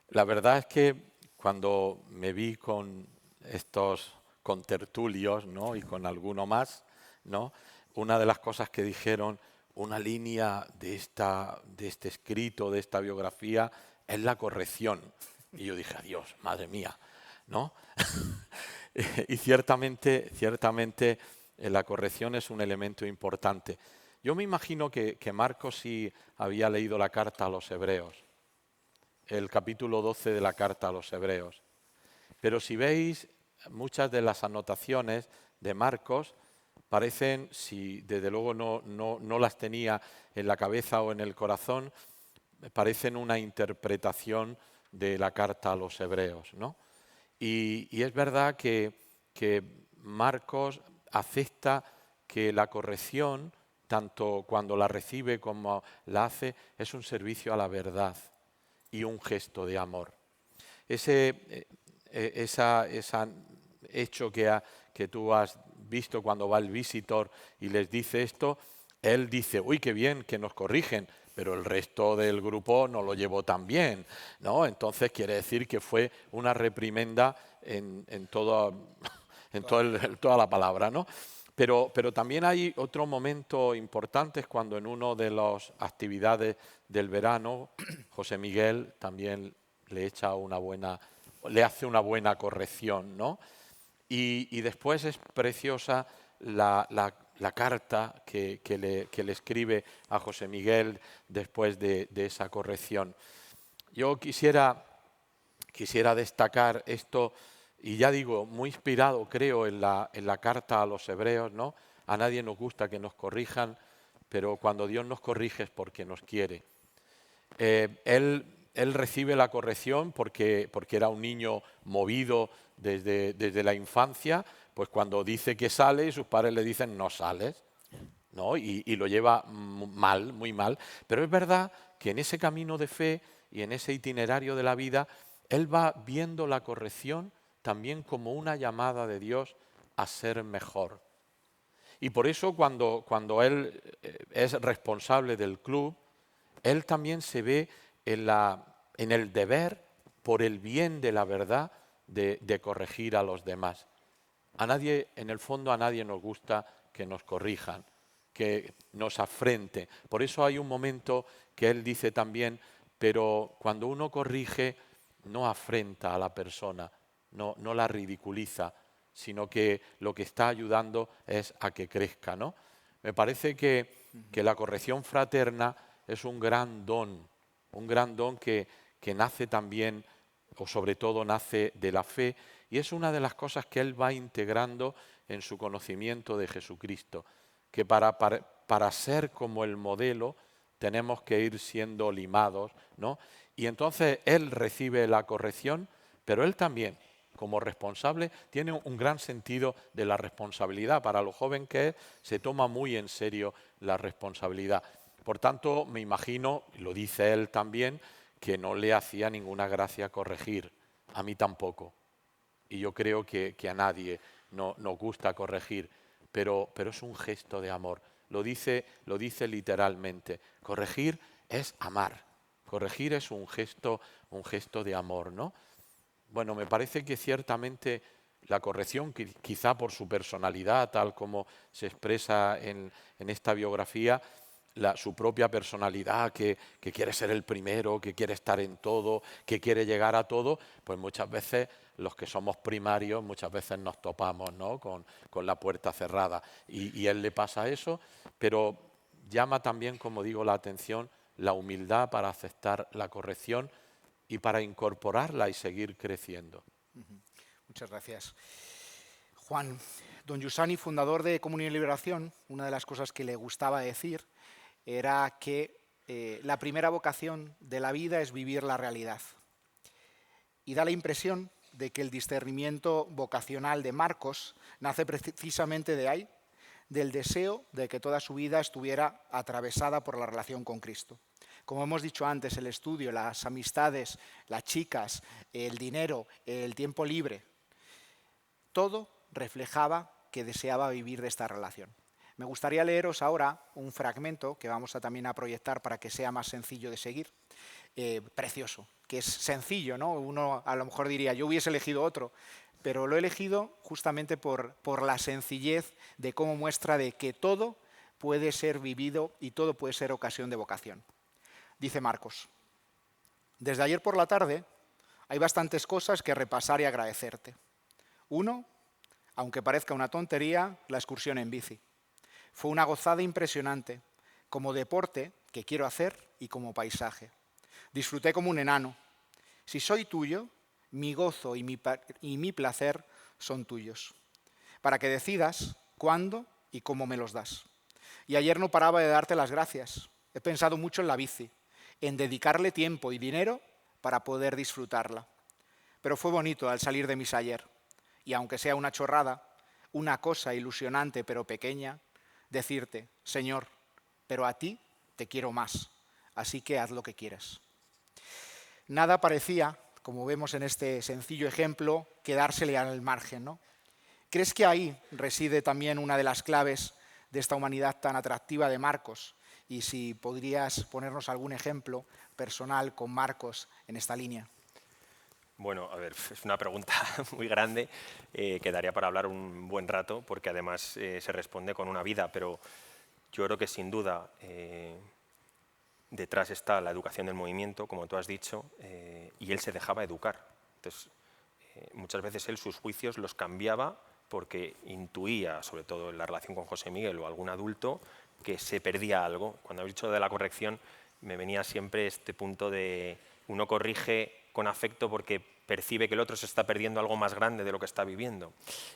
La verdad es que cuando me vi con estos contertulios, ¿no? Y con alguno más, ¿no? Una de las cosas que dijeron, una línea de este escrito, de esta biografía, es la corrección. Y yo dije, adiós, madre mía, ¿no? Y ciertamente la corrección es un elemento importante. Yo me imagino que Marcos sí había leído la carta a los Hebreos, el capítulo 12 de la carta a los Hebreos. Pero si veis, muchas de las anotaciones de Marcos parecen, si desde luego no las tenía en la cabeza o en el corazón, parecen una interpretación de la carta a los Hebreos, ¿no? Y es verdad que Marcos acepta que la corrección, tanto cuando la recibe como la hace, es un servicio a la verdad y un gesto de amor. Ese hecho que tú has visto cuando va el visitor y les dice esto, él dice, uy, qué bien que nos corrigen, pero el resto del grupo no lo llevó tan bien, ¿no? Entonces quiere decir que fue una reprimenda en toda la palabra, ¿no? Pero también hay otro momento importante, es cuando en una de las actividades del verano, José Miguel también le hace una buena corrección, ¿no? Y después es preciosa la carta que le escribe a José Miguel después de esa corrección. Yo quisiera destacar esto, y ya digo, muy inspirado creo en la carta a los hebreos, ¿no? A nadie nos gusta que nos corrijan, pero cuando Dios nos corrige es porque nos quiere. Él recibe la corrección porque era un niño movido desde la infancia, pues cuando dice que sale, sus padres le dicen no sales, ¿no? Y lo lleva mal, muy mal. Pero es verdad que en ese camino de fe y en ese itinerario de la vida, él va viendo la corrección también como una llamada de Dios a ser mejor. Y por eso cuando él es responsable del club, él también se ve en el deber, por el bien de la verdad, de corregir a los demás. En el fondo a nadie nos gusta que nos corrijan, que nos afrente. Por eso hay un momento que él dice también, pero cuando uno corrige no afrenta a la persona, no la ridiculiza, sino que lo que está ayudando es a que crezca, ¿no? Me parece que la corrección fraterna es un gran don que nace también, o sobre todo nace de la fe, y es una de las cosas que él va integrando en su conocimiento de Jesucristo, que para ser como el modelo tenemos que ir siendo limados, ¿no? Y entonces él recibe la corrección, pero él también, como responsable, tiene un gran sentido de la responsabilidad. Para lo joven que es, se toma muy en serio la responsabilidad. Por tanto, me imagino, y lo dice él también, que no le hacía ninguna gracia corregir, a mí tampoco. Y yo creo que a nadie nos gusta corregir, pero es un gesto de amor. Lo dice literalmente. Corregir es amar. Corregir es un gesto de amor, ¿no? Bueno, me parece que ciertamente la corrección, quizá por su personalidad, tal como se expresa en esta biografía, su propia personalidad, que quiere ser el primero, que quiere estar en todo, que quiere llegar a todo, pues muchas veces los que somos primarios, muchas veces nos topamos, ¿no? con la puerta cerrada. Y a él le pasa eso, pero llama también, como digo, la atención la humildad para aceptar la corrección y para incorporarla y seguir creciendo. Muchas gracias. Juan, don Giussani, fundador de Comunión y Liberación, una de las cosas que le gustaba decir era que la primera vocación de la vida es vivir la realidad. Y da la impresión de que el discernimiento vocacional de Marcos nace precisamente de ahí, del deseo de que toda su vida estuviera atravesada por la relación con Cristo. Como hemos dicho antes, el estudio, las amistades, las chicas, el dinero, el tiempo libre, todo reflejaba que deseaba vivir de esta relación. Me gustaría leeros ahora un fragmento que vamos también a proyectar para que sea más sencillo de seguir. Precioso, que es sencillo, ¿no? Uno a lo mejor diría, yo hubiese elegido otro, pero lo he elegido justamente por la sencillez de cómo muestra de que todo puede ser vivido y todo puede ser ocasión de vocación. Dice Marcos: desde ayer por la tarde hay bastantes cosas que repasar y agradecerte. Uno, aunque parezca una tontería, la excursión en bici. Fue una gozada impresionante, como deporte que quiero hacer y como paisaje. Disfruté como un enano. Si soy tuyo, mi gozo y mi placer son tuyos, para que decidas cuándo y cómo me los das. Y ayer no paraba de darte las gracias. He pensado mucho en la bici, en dedicarle tiempo y dinero para poder disfrutarla. Pero fue bonito al salir de misa ayer, y aunque sea una chorrada, una cosa ilusionante pero pequeña, decirte, Señor, pero a ti te quiero más, así que haz lo que quieras. Nada parecía, como vemos en este sencillo ejemplo, quedársele al margen, ¿no? ¿Crees que ahí reside también una de las claves de esta humanidad tan atractiva de Marcos, y si podrías ponernos algún ejemplo personal con Marcos en esta línea. Bueno, a ver, es una pregunta muy grande que daría para hablar un buen rato, porque además se responde con una vida, pero yo creo que sin duda detrás está la educación del movimiento, como tú has dicho, y él se dejaba educar. Entonces, muchas veces él sus juicios los cambiaba porque intuía, sobre todo en la relación con José Miguel o algún adulto, que se perdía algo. Cuando habéis dicho de la corrección, me venía siempre este punto de uno corrige con afecto porque percibe que el otro se está perdiendo algo más grande de lo que está viviendo.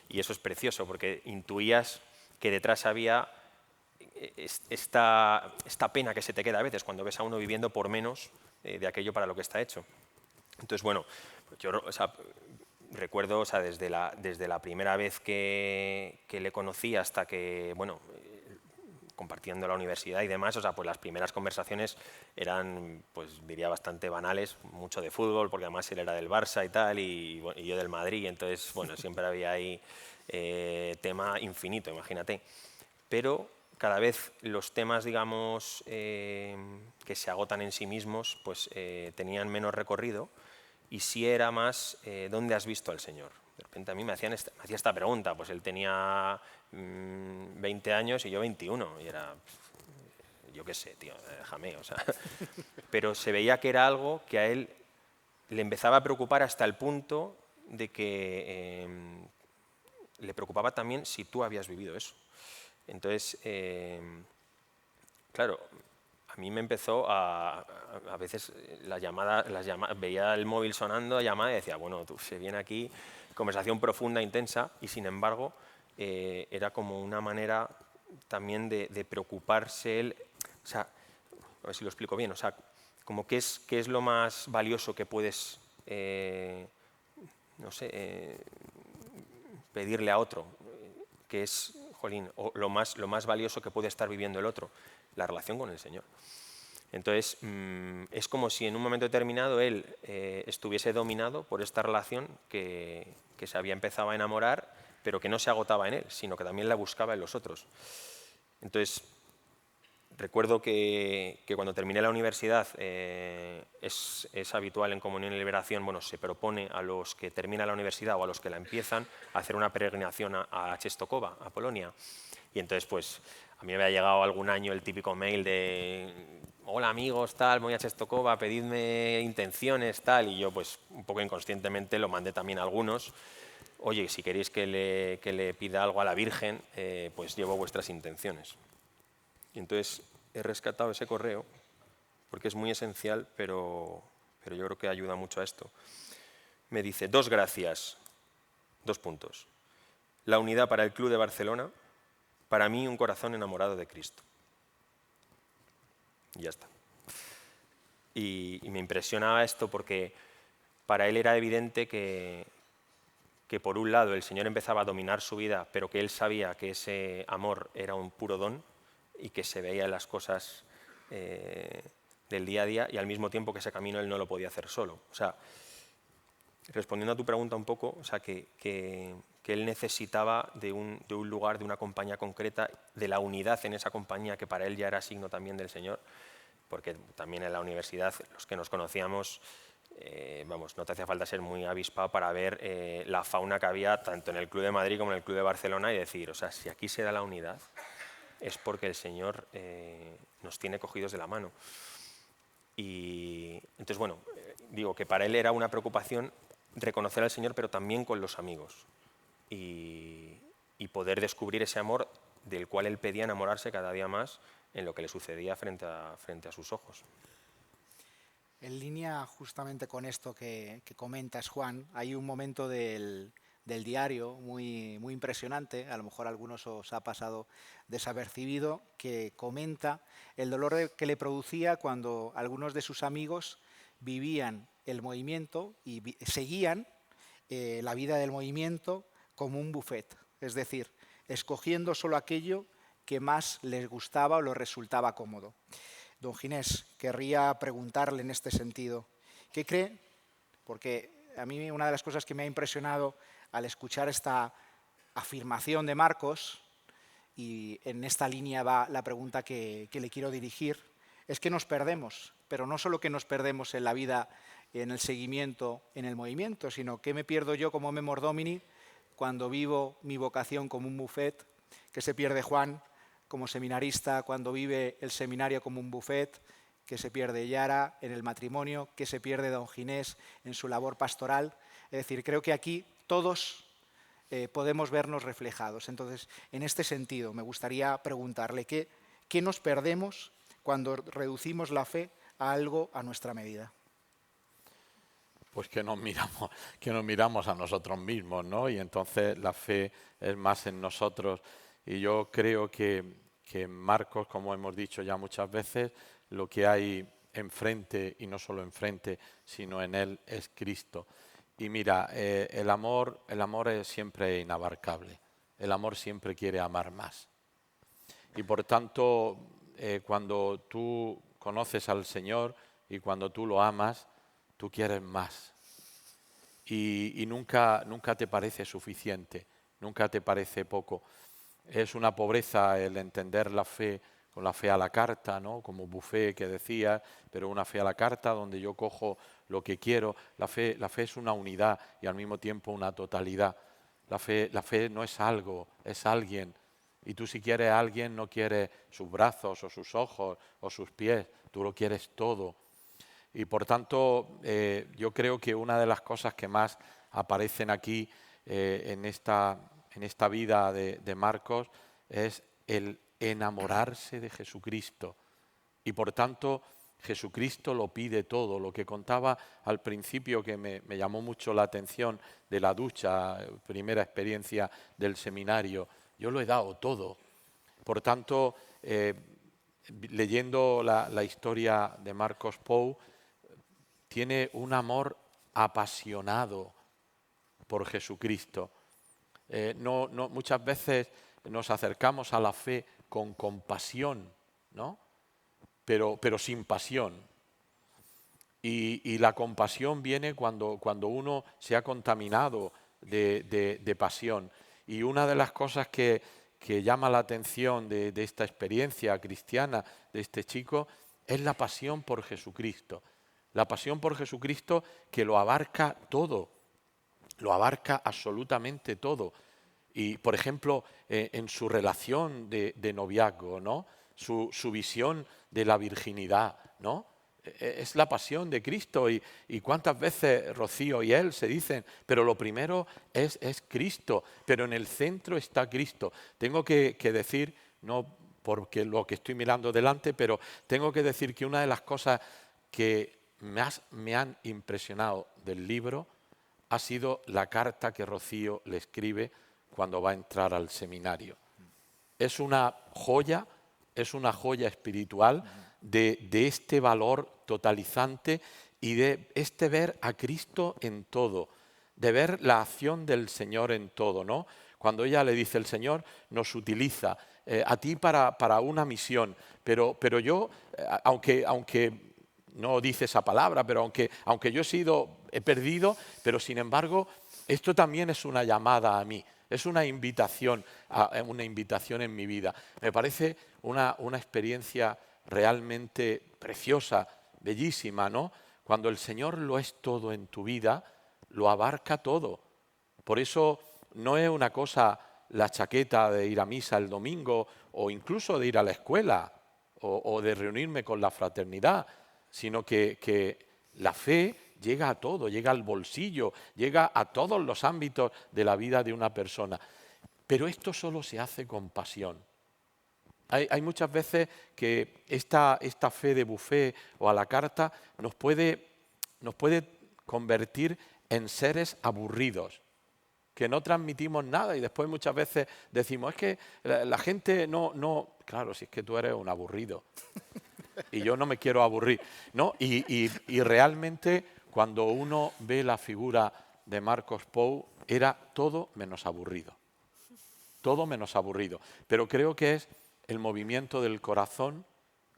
Y eso es precioso, porque intuías que detrás había esta pena que se te queda a veces cuando ves a uno viviendo por menos de aquello para lo que está hecho. Entonces, bueno, yo recuerdo desde la primera vez que le conocí hasta que, bueno, compartiendo la universidad y demás, pues las primeras conversaciones eran, pues diría, bastante banales, mucho de fútbol, porque además él era del Barça y tal, y yo del Madrid, entonces, bueno, siempre había ahí tema infinito, imagínate. Pero cada vez los temas, digamos, que se agotan en sí mismos, pues tenían menos recorrido, y sí era más, ¿dónde has visto al Señor? De repente a mí me hacía esta pregunta, pues él tenía 20 años y yo 21, y era, yo qué sé, tío, déjame, o sea. Pero se veía que era algo que a él le empezaba a preocupar hasta el punto de que le preocupaba también si tú habías vivido eso. Entonces, claro, a mí me empezó a veces veía el móvil sonando, llamada y decía, bueno, se viene aquí conversación profunda, intensa, y sin embargo era como una manera también de preocuparse él, o sea, a ver si lo explico bien, o sea, como qué es lo más valioso que puedes, no sé, pedirle a otro, que es, jolín, o lo más valioso que puede estar viviendo el otro, la relación con el Señor. Entonces, es como si en un momento determinado él estuviese dominado por esta relación que se había empezado a enamorar, pero que no se agotaba en él, sino que también la buscaba en los otros. Entonces, recuerdo que cuando terminé la universidad, es habitual en Comunión y Liberación, bueno, se propone a los que terminan la universidad o a los que la empiezan hacer una peregrinación a Czestochowa, a Polonia. Y entonces, pues, a mí me había llegado algún año el típico mail de hola amigos, tal, voy a Czestochowa, pedidme intenciones, tal, y yo pues un poco inconscientemente lo mandé también a algunos. Oye, si queréis que le pida algo a la Virgen, pues llevo vuestras intenciones. Y entonces he rescatado ese correo porque es muy esencial, pero yo creo que ayuda mucho a esto. Me dice, 2 gracias, 2 puntos. La unidad para el Club de Barcelona, para mí un corazón enamorado de Cristo. Y ya está. Y me impresionaba esto porque para él era evidente que por un lado el Señor empezaba a dominar su vida, pero que él sabía que ese amor era un puro don y que se veía en las cosas del día a día, y al mismo tiempo que ese camino él no lo podía hacer solo. O sea, respondiendo a tu pregunta un poco, o sea, que él necesitaba de un lugar, de una compañía concreta, de la unidad en esa compañía, que para él ya era signo también del Señor, porque también en la universidad, los que nos conocíamos, vamos, no te hacía falta ser muy avispado para ver la fauna que había tanto en el Club de Madrid como en el Club de Barcelona y decir, o sea, si aquí se da la unidad, es porque el Señor nos tiene cogidos de la mano. Y entonces, bueno, digo que para él era una preocupación reconocer al Señor, pero también con los amigos. Y poder descubrir ese amor del cual él pedía enamorarse cada día más en lo que le sucedía frente a sus ojos. En línea justamente con esto que comentas, Juan, hay un momento del diario muy impresionante, a lo mejor a algunos os ha pasado desapercibido, que comenta el dolor que le producía cuando algunos de sus amigos vivían el movimiento y seguían la vida del movimiento como un buffet, es decir, escogiendo solo aquello que más les gustaba o les resultaba cómodo. Don Ginés, querría preguntarle en este sentido, ¿qué cree? Porque a mí una de las cosas que me ha impresionado al escuchar esta afirmación de Marcos y en esta línea va la pregunta que le quiero dirigir, es que nos perdemos, pero no solo que nos perdemos en la vida, en el seguimiento, en el movimiento, sino que me pierdo yo como Memor Domini cuando vivo mi vocación como un buffet, que se pierde Juan como seminarista cuando vive el seminario como un buffet, que se pierde Yara en el matrimonio, que se pierde don Ginés en su labor pastoral. Es decir, creo que aquí todos podemos vernos reflejados. Entonces, en este sentido, me gustaría preguntarle ¿qué nos perdemos cuando reducimos la fe a algo a nuestra medida? Pues que nos miramos a nosotros mismos, ¿no? Y entonces la fe es más en nosotros. Y yo creo que en Marcos, como hemos dicho ya muchas veces, lo que hay enfrente, y no solo enfrente, sino en él, es Cristo. Y mira, el amor es siempre inabarcable. El amor siempre quiere amar más. Y por tanto, cuando tú conoces al Señor y cuando tú lo amas, tú quieres más. Y nunca te parece suficiente, nunca te parece poco. Es una pobreza el entender la fe con la fe a la carta, ¿no? Como buffet que decía, pero una fe a la carta donde yo cojo lo que quiero. La fe es una unidad y al mismo tiempo una totalidad. La fe no es algo, es alguien. Y tú si quieres a alguien no quieres sus brazos o sus ojos o sus pies, tú lo quieres todo. Y por tanto yo creo que una de las cosas que más aparecen aquí en esta vida de Marcos es el enamorarse de Jesucristo. Y por tanto Jesucristo lo pide todo. Lo que contaba al principio que me llamó mucho la atención de la ducha, primera experiencia del seminario, yo lo he dado todo. Por tanto, leyendo la historia de Marcos Pou, tiene un amor apasionado por Jesucristo. Muchas veces nos acercamos a la fe con compasión, ¿no? Pero sin pasión. Y la compasión viene cuando uno se ha contaminado de pasión. Y una de las cosas que llama la atención de esta experiencia cristiana de este chico es la pasión por Jesucristo. La pasión por Jesucristo que lo abarca todo, lo abarca absolutamente todo. Y, por ejemplo, en su relación de noviazgo, ¿no? Su visión de la virginidad, ¿no? Es la pasión de Cristo. Y cuántas veces Rocío y él se dicen, pero lo primero es Cristo, pero en el centro está Cristo. Tengo que decir, no porque lo que estoy mirando delante, pero tengo que decir que una de las cosas que más me han impresionado del libro ha sido la carta que Rocío le escribe cuando va a entrar al seminario. Es una joya espiritual de este valor totalizante y de este ver a Cristo en todo, de ver la acción del Señor en todo, ¿no? Cuando ella le dice, el Señor nos utiliza a ti para una misión, pero yo, aunque no dice esa palabra, pero aunque yo he perdido, pero sin embargo, esto también es una llamada a mí, es una invitación en mi vida. Me parece una experiencia realmente preciosa, bellísima, ¿no? Cuando el Señor lo es todo en tu vida, lo abarca todo. Por eso no es una cosa la chaqueta de ir a misa el domingo o incluso de ir a la escuela o de reunirme con la fraternidad, sino que la fe llega a todo, llega al bolsillo, llega a todos los ámbitos de la vida de una persona. Pero esto solo se hace con pasión. Hay muchas veces que esta fe de buffet o a la carta nos puede convertir en seres aburridos, que no transmitimos nada y después muchas veces decimos, es que la gente no... Claro, si es que tú eres un aburrido. Y yo no me quiero aburrir, ¿no? Y realmente cuando uno ve la figura de Marcos Pou era todo menos aburrido. Todo menos aburrido. Pero creo que es el movimiento del corazón,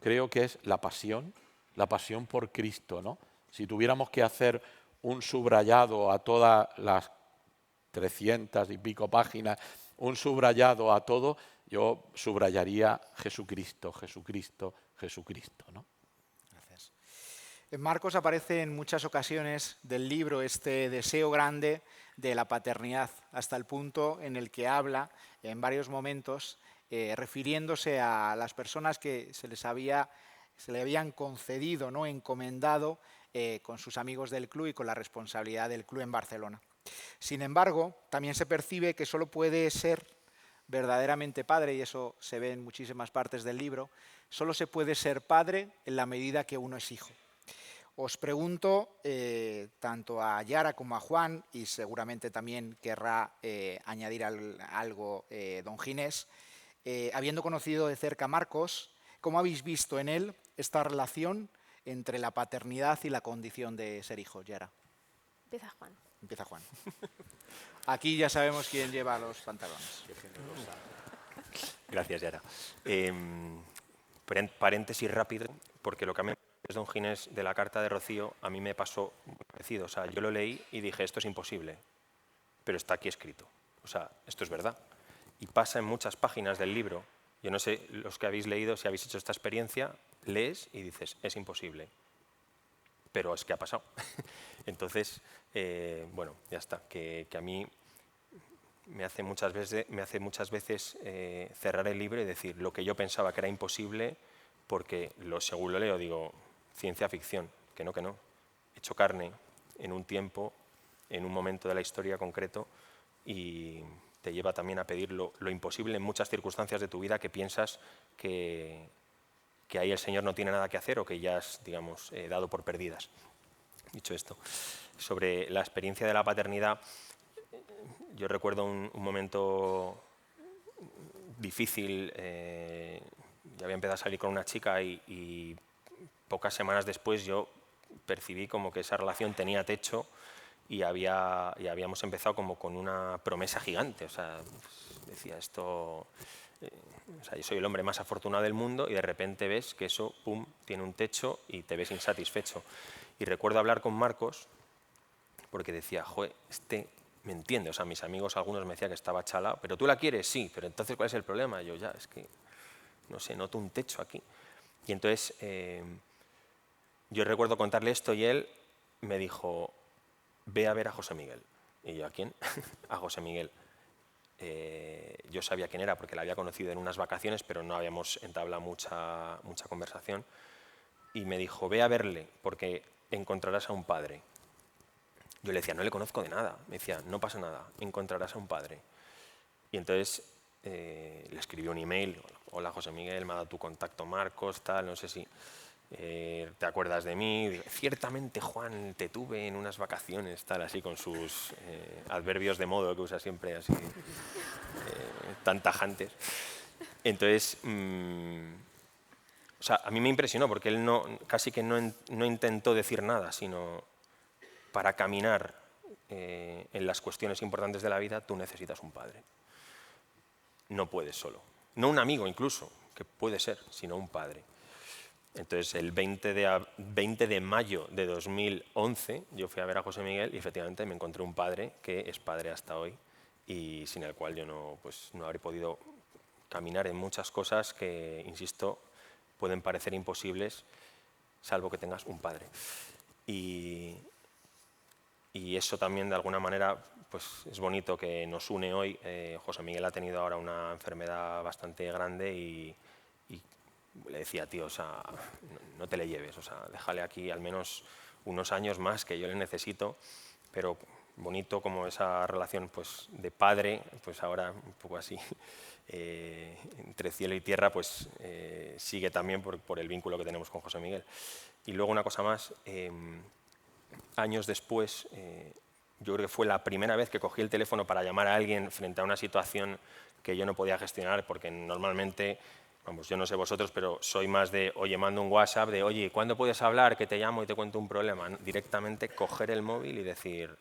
creo que es la pasión por Cristo, ¿no? Si tuviéramos que hacer un subrayado a todas las 300 y pico páginas un subrayado a todo, yo subrayaría Jesucristo, Jesucristo, Jesucristo, ¿no? Gracias. En Marcos aparece en muchas ocasiones del libro este deseo grande de la paternidad, hasta el punto en el que habla en varios momentos refiriéndose a las personas que se le habían concedido, ¿no?, encomendado con sus amigos del club y con la responsabilidad del club en Barcelona. Sin embargo, también se percibe que solo puede ser verdaderamente padre, y eso se ve en muchísimas partes del libro, solo se puede ser padre en la medida que uno es hijo. Os pregunto, tanto a Yara como a Juan, y seguramente también querrá añadir algo don Ginés, habiendo conocido de cerca a Marcos, ¿cómo habéis visto en él esta relación entre la paternidad y la condición de ser hijo? Yara. Empieza Juan. Empieza Juan. Aquí ya sabemos quién lleva los pantalones. Gracias, Yara. Paréntesis rápido, porque lo que a mí es don Ginés de la carta de Rocío, a mí me pasó muy parecido. O sea, yo lo leí y dije, esto es imposible, pero está aquí escrito. O sea, esto es verdad. Y pasa en muchas páginas del libro. Yo no sé, los que habéis leído, si habéis hecho esta experiencia, lees y dices, es imposible. Pero es que ha pasado. Entonces, bueno, ya está. Que a mí me hace muchas veces cerrar el libro y decir lo que yo pensaba que era imposible, porque según lo leo digo, ciencia ficción, que no, hecho carne en un tiempo, en un momento de la historia concreto, y te lleva también a pedir lo imposible en muchas circunstancias de tu vida que piensas que ahí el Señor no tiene nada que hacer o que ya has, digamos, dado por perdidas. Dicho esto, sobre la experiencia de la paternidad, yo recuerdo un momento difícil. Ya había empezado a salir con una chica y pocas semanas después yo percibí como que esa relación tenía techo y habíamos empezado como con una promesa gigante. O sea, decía esto, o sea, yo soy el hombre más afortunado del mundo, y de repente ves que eso, pum, tiene un techo y te ves insatisfecho. Y recuerdo hablar con Marcos porque decía, joder, me entiende. O sea, mis amigos, algunos me decían que estaba chalado, pero tú la quieres, sí, pero entonces ¿cuál es el problema? Y yo, ya, es que, no sé, noto un techo aquí. Y entonces yo recuerdo contarle esto y él me dijo, ve a ver a José Miguel. Y yo, ¿a quién? A José Miguel. Yo sabía quién era porque la había conocido en unas vacaciones, pero no habíamos entablado mucha conversación. Y me dijo, ve a verle porque encontrarás a un padre. Yo le decía, no le conozco de nada. Me decía, no pasa nada, encontrarás a un padre. Y entonces le escribí un email, hola José Miguel, me ha dado tu contacto Marcos, tal, no sé si te acuerdas de mí. Digo, ciertamente, Juan, te tuve en unas vacaciones, tal, así con sus adverbios de modo que usa siempre, así tan tajantes. Entonces, o sea, a mí me impresionó porque él casi que no intentó decir nada, sino para caminar en las cuestiones importantes de la vida tú necesitas un padre. No puedes solo. No un amigo incluso, que puede ser, sino un padre. Entonces, el 20 de mayo de 2011 yo fui a ver a José Miguel y efectivamente me encontré un padre que es padre hasta hoy y sin el cual yo no habré podido caminar en muchas cosas que, insisto, pueden parecer imposibles, salvo que tengas un padre. Y eso también, de alguna manera, pues es bonito que nos une hoy. José Miguel ha tenido ahora una enfermedad bastante grande y le decía, tío, o sea, no te le lleves, o sea, déjale aquí al menos unos años más que yo le necesito, pero bonito como esa relación pues, de padre, pues ahora un poco así, entre cielo y tierra, pues sigue también por el vínculo que tenemos con José Miguel. Y luego una cosa más, años después, yo creo que fue la primera vez que cogí el teléfono para llamar a alguien frente a una situación que yo no podía gestionar, porque normalmente, vamos, yo no sé vosotros, pero soy más de, oye, mando un WhatsApp de, oye, ¿cuándo puedes hablar? Que te llamo y te cuento un problema. Directamente coger el móvil y decir,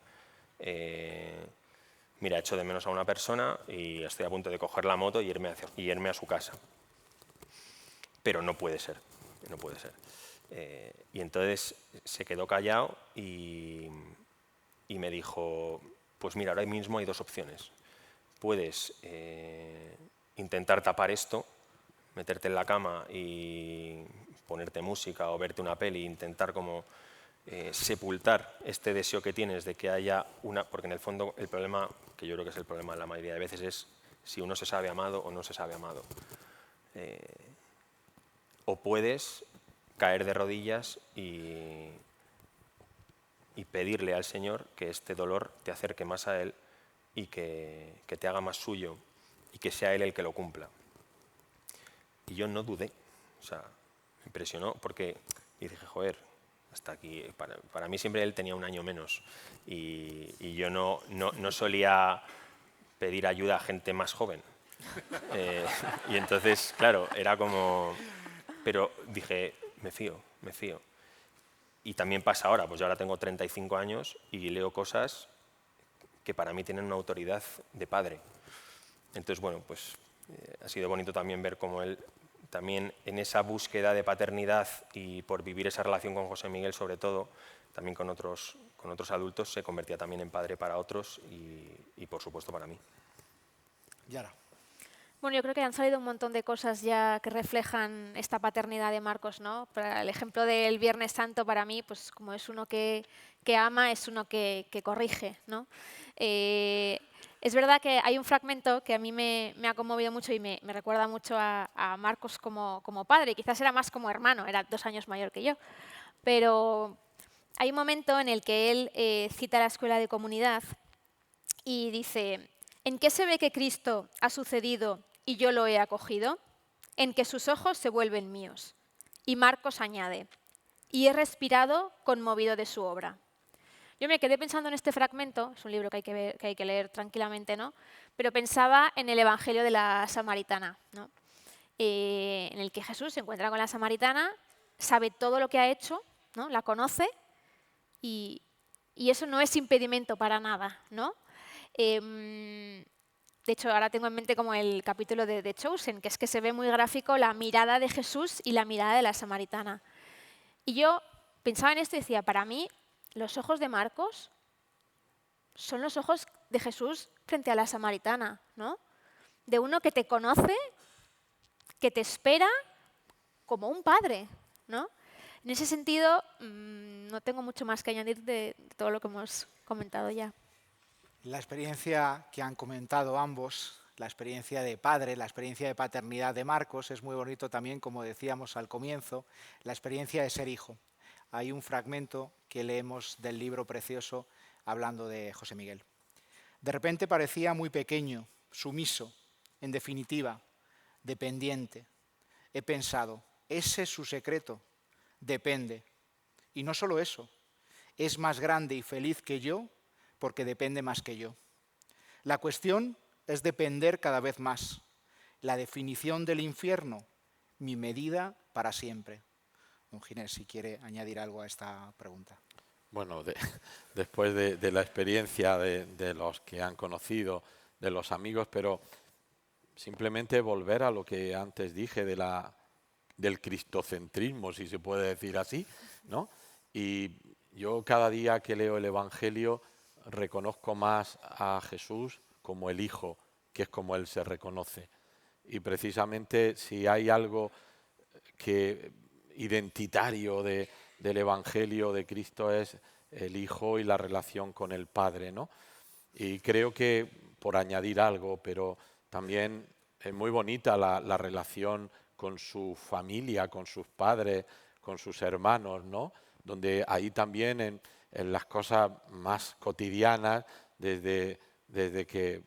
mira, echo de menos a una persona y estoy a punto de coger la moto y irme a su casa. Pero no puede ser, no puede ser. Y entonces se quedó callado y me dijo, pues mira, ahora mismo hay dos opciones. puedes intentar tapar esto, meterte en la cama y ponerte música o verte una peli e intentar como sepultar este deseo que tienes de que haya una... Porque en el fondo el problema, que yo creo que es el problema de la mayoría de veces, es si uno se sabe amado o no se sabe amado. O puedes caer de rodillas y pedirle al Señor que este dolor te acerque más a Él y que te haga más suyo y que sea Él el que lo cumpla. Y yo no dudé, o sea, me impresionó porque dije, joder, hasta aquí, para mí siempre él tenía un año menos y yo no solía pedir ayuda a gente más joven. Y entonces, claro, era como... Pero dije, me fío. Y también pasa ahora, pues yo ahora tengo 35 años y leo cosas que para mí tienen una autoridad de padre. Entonces, bueno, pues ha sido bonito también ver cómo él, también en esa búsqueda de paternidad y por vivir esa relación con José Miguel, sobre todo, también con otros adultos, se convertía también en padre para otros y por supuesto, para mí. Yara. Bueno, yo creo que han salido un montón de cosas ya que reflejan esta paternidad de Marcos, ¿no? El ejemplo del Viernes Santo para mí, pues como es uno que ama, es uno que corrige, ¿no? Es verdad que hay un fragmento que a mí me ha conmovido mucho y me recuerda mucho a Marcos como padre, quizás era más como hermano, era 2 años mayor que yo, pero hay un momento en el que él cita la escuela de comunidad y dice: ¿en qué se ve que Cristo ha sucedido y yo lo he acogido? En que sus ojos se vuelven míos. Y Marcos añade: y he respirado conmovido de su obra. Yo me quedé pensando en este fragmento, es un libro que hay que leer tranquilamente, ¿no? Pero pensaba en el Evangelio de la Samaritana, ¿no? En el que Jesús se encuentra con la Samaritana, sabe todo lo que ha hecho, ¿no? La conoce y eso no es impedimento para nada, ¿no? De hecho, ahora tengo en mente como el capítulo de The Chosen, que es que se ve muy gráfico la mirada de Jesús y la mirada de la Samaritana. Y yo pensaba en esto y decía, para mí, los ojos de Marcos son los ojos de Jesús frente a la Samaritana, ¿no? De uno que te conoce, que te espera como un padre, ¿no? En ese sentido, no tengo mucho más que añadir de todo lo que hemos comentado ya. La experiencia que han comentado ambos, la experiencia de padre, la experiencia de paternidad de Marcos, es muy bonito también, como decíamos al comienzo, la experiencia de ser hijo. Hay un fragmento que leemos del libro precioso hablando de José Miguel. De repente parecía muy pequeño, sumiso, en definitiva, dependiente. He pensado, ese es su secreto, depende. Y no solo eso, es más grande y feliz que yo porque depende más que yo. La cuestión es depender cada vez más. La definición del infierno, mi medida para siempre. Don Ginés, si quiere añadir algo a esta pregunta. Bueno, después de la experiencia de los que han conocido, de los amigos, pero simplemente volver a lo que antes dije del cristocentrismo, si se puede decir así, ¿no? Y yo cada día que leo el Evangelio reconozco más a Jesús como el Hijo, que es como Él se reconoce. Y precisamente si hay algo que identitario del Evangelio de Cristo es el Hijo y la relación con el Padre, ¿no? Y creo que, por añadir algo, pero también es muy bonita la relación con su familia, con sus padres, con sus hermanos, ¿no? Donde ahí también en las cosas más cotidianas, desde que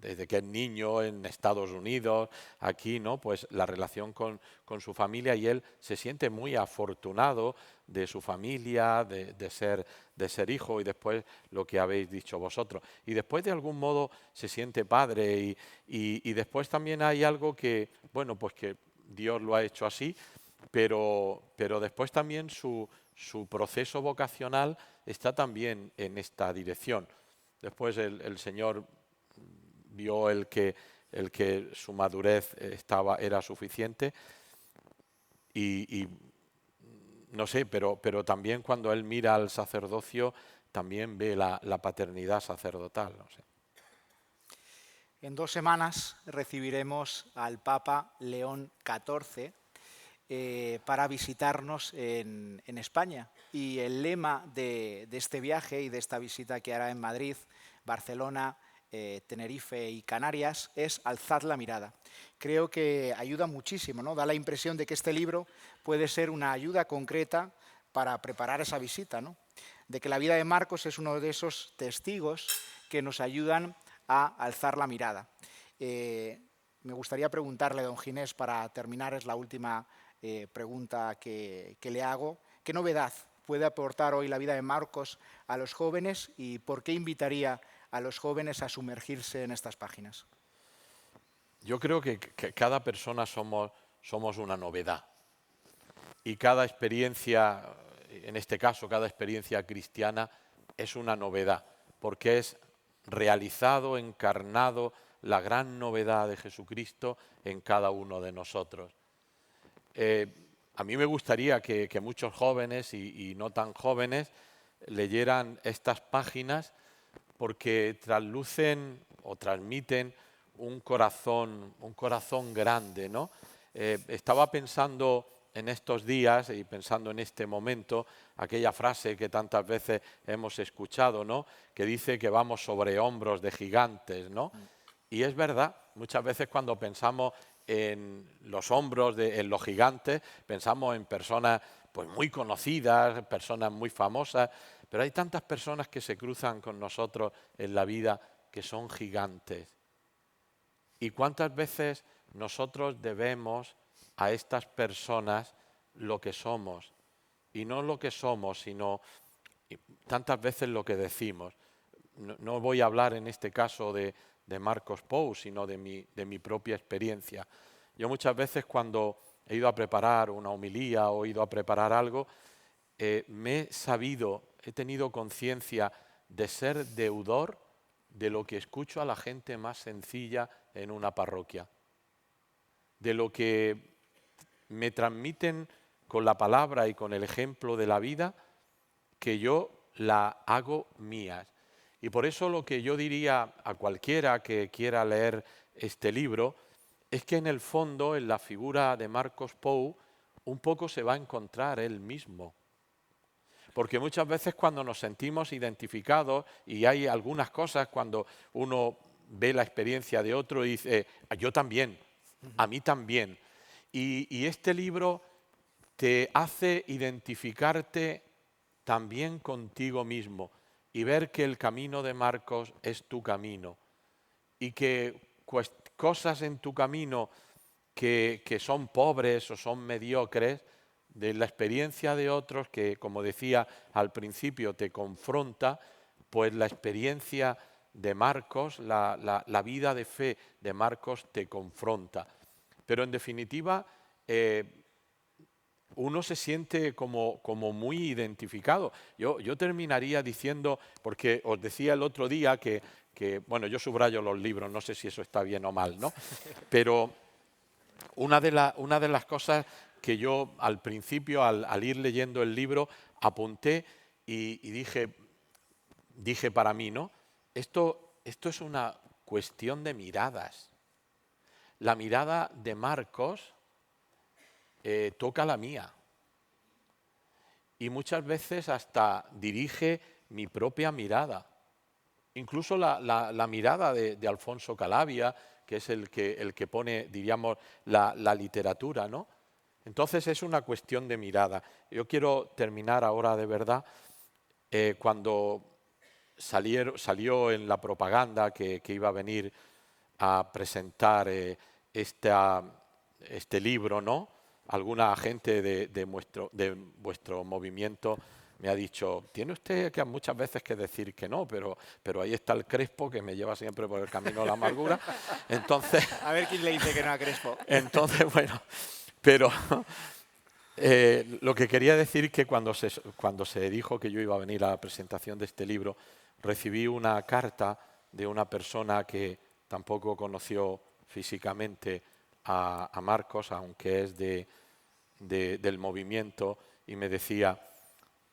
es niño en Estados Unidos, aquí, ¿no? Pues la relación con su familia, y él se siente muy afortunado de su familia, de ser hijo, y después lo que habéis dicho vosotros. Y después de algún modo se siente padre y después también hay algo que, bueno, pues que Dios lo ha hecho así, pero después también su proceso vocacional está también en esta dirección. Después el Señor vio el que su madurez era suficiente y no sé, pero también cuando él mira al sacerdocio también ve la paternidad sacerdotal, no sé. En 2 semanas recibiremos al Papa León XIV para visitarnos en España. Y el lema de este viaje y de esta visita que hará en Madrid, Barcelona, Tenerife y Canarias es Alzad la mirada. Creo que ayuda muchísimo, ¿no? Da la impresión de que este libro puede ser una ayuda concreta para preparar esa visita, ¿no? De que la vida de Marcos es uno de esos testigos que nos ayudan a alzar la mirada. Me gustaría preguntarle, don Ginés, para terminar, es la última pregunta que le hago, ¿qué novedad puede aportar hoy la vida de Marcos a los jóvenes y por qué invitaría a los jóvenes a sumergirse en estas páginas? Yo creo que cada persona somos una novedad y cada experiencia, en este caso cada experiencia cristiana, es una novedad, porque es realizado, encarnado la gran novedad de Jesucristo en cada uno de nosotros. A mí me gustaría que muchos jóvenes y no tan jóvenes leyeran estas páginas porque traslucen o transmiten un corazón grande, ¿no? Estaba pensando en estos días y pensando en este momento aquella frase que tantas veces hemos escuchado, ¿no? Que dice que vamos sobre hombros de gigantes, ¿no? Y es verdad, muchas veces cuando pensamos en los hombros, en los gigantes, pensamos en personas pues muy conocidas, personas muy famosas, pero hay tantas personas que se cruzan con nosotros en la vida que son gigantes. ¿Y cuántas veces nosotros debemos a estas personas lo que somos? Y no lo que somos, sino tantas veces lo que decimos. No voy a hablar en este caso de Marcos Pou, sino de mi propia experiencia. Yo muchas veces cuando he ido a preparar una homilía o he ido a preparar algo, he tenido conciencia de ser deudor de lo que escucho a la gente más sencilla en una parroquia, de lo que me transmiten con la palabra y con el ejemplo de la vida, que yo la hago mías. Y por eso lo que yo diría a cualquiera que quiera leer este libro es que en el fondo, en la figura de Marcos Pou, un poco se va a encontrar él mismo. Porque muchas veces cuando nos sentimos identificados, y hay algunas cosas cuando uno ve la experiencia de otro y dice, yo también, a mí también. Y este libro te hace identificarte también contigo mismo y ver que el camino de Marcos es tu camino y que cosas en tu camino que son pobres o son mediocres, de la experiencia de otros que, como decía al principio, te confronta, pues la experiencia de Marcos, la vida de fe de Marcos te confronta. Pero en definitiva, uno se siente como muy identificado. Yo terminaría diciendo, porque os decía el otro día que bueno, yo subrayo los libros, no sé si eso está bien o mal, ¿no? Pero una de las cosas que yo al principio, al ir leyendo el libro, apunté y dije para mí, ¿no? Esto es una cuestión de miradas. La mirada de Marcos toca la mía. Y muchas veces hasta dirige mi propia mirada. Incluso la mirada de Alfonso Calavia, que es el que pone, diríamos, la literatura, ¿no? Entonces es una cuestión de mirada. Yo quiero terminar ahora de verdad. Cuando salió en la propaganda que iba a venir a presentar este libro, ¿no? Alguna gente de vuestro movimiento me ha dicho, tiene usted que muchas veces que decir que no, pero ahí está el Crespo que me lleva siempre por el camino de la amargura. Entonces, a ver quién le dice que no a Crespo. Entonces, bueno, pero lo que quería decir que cuando se dijo que yo iba a venir a la presentación de este libro, recibí una carta de una persona que tampoco conoció físicamente a Marcos, aunque es del movimiento, y me decía,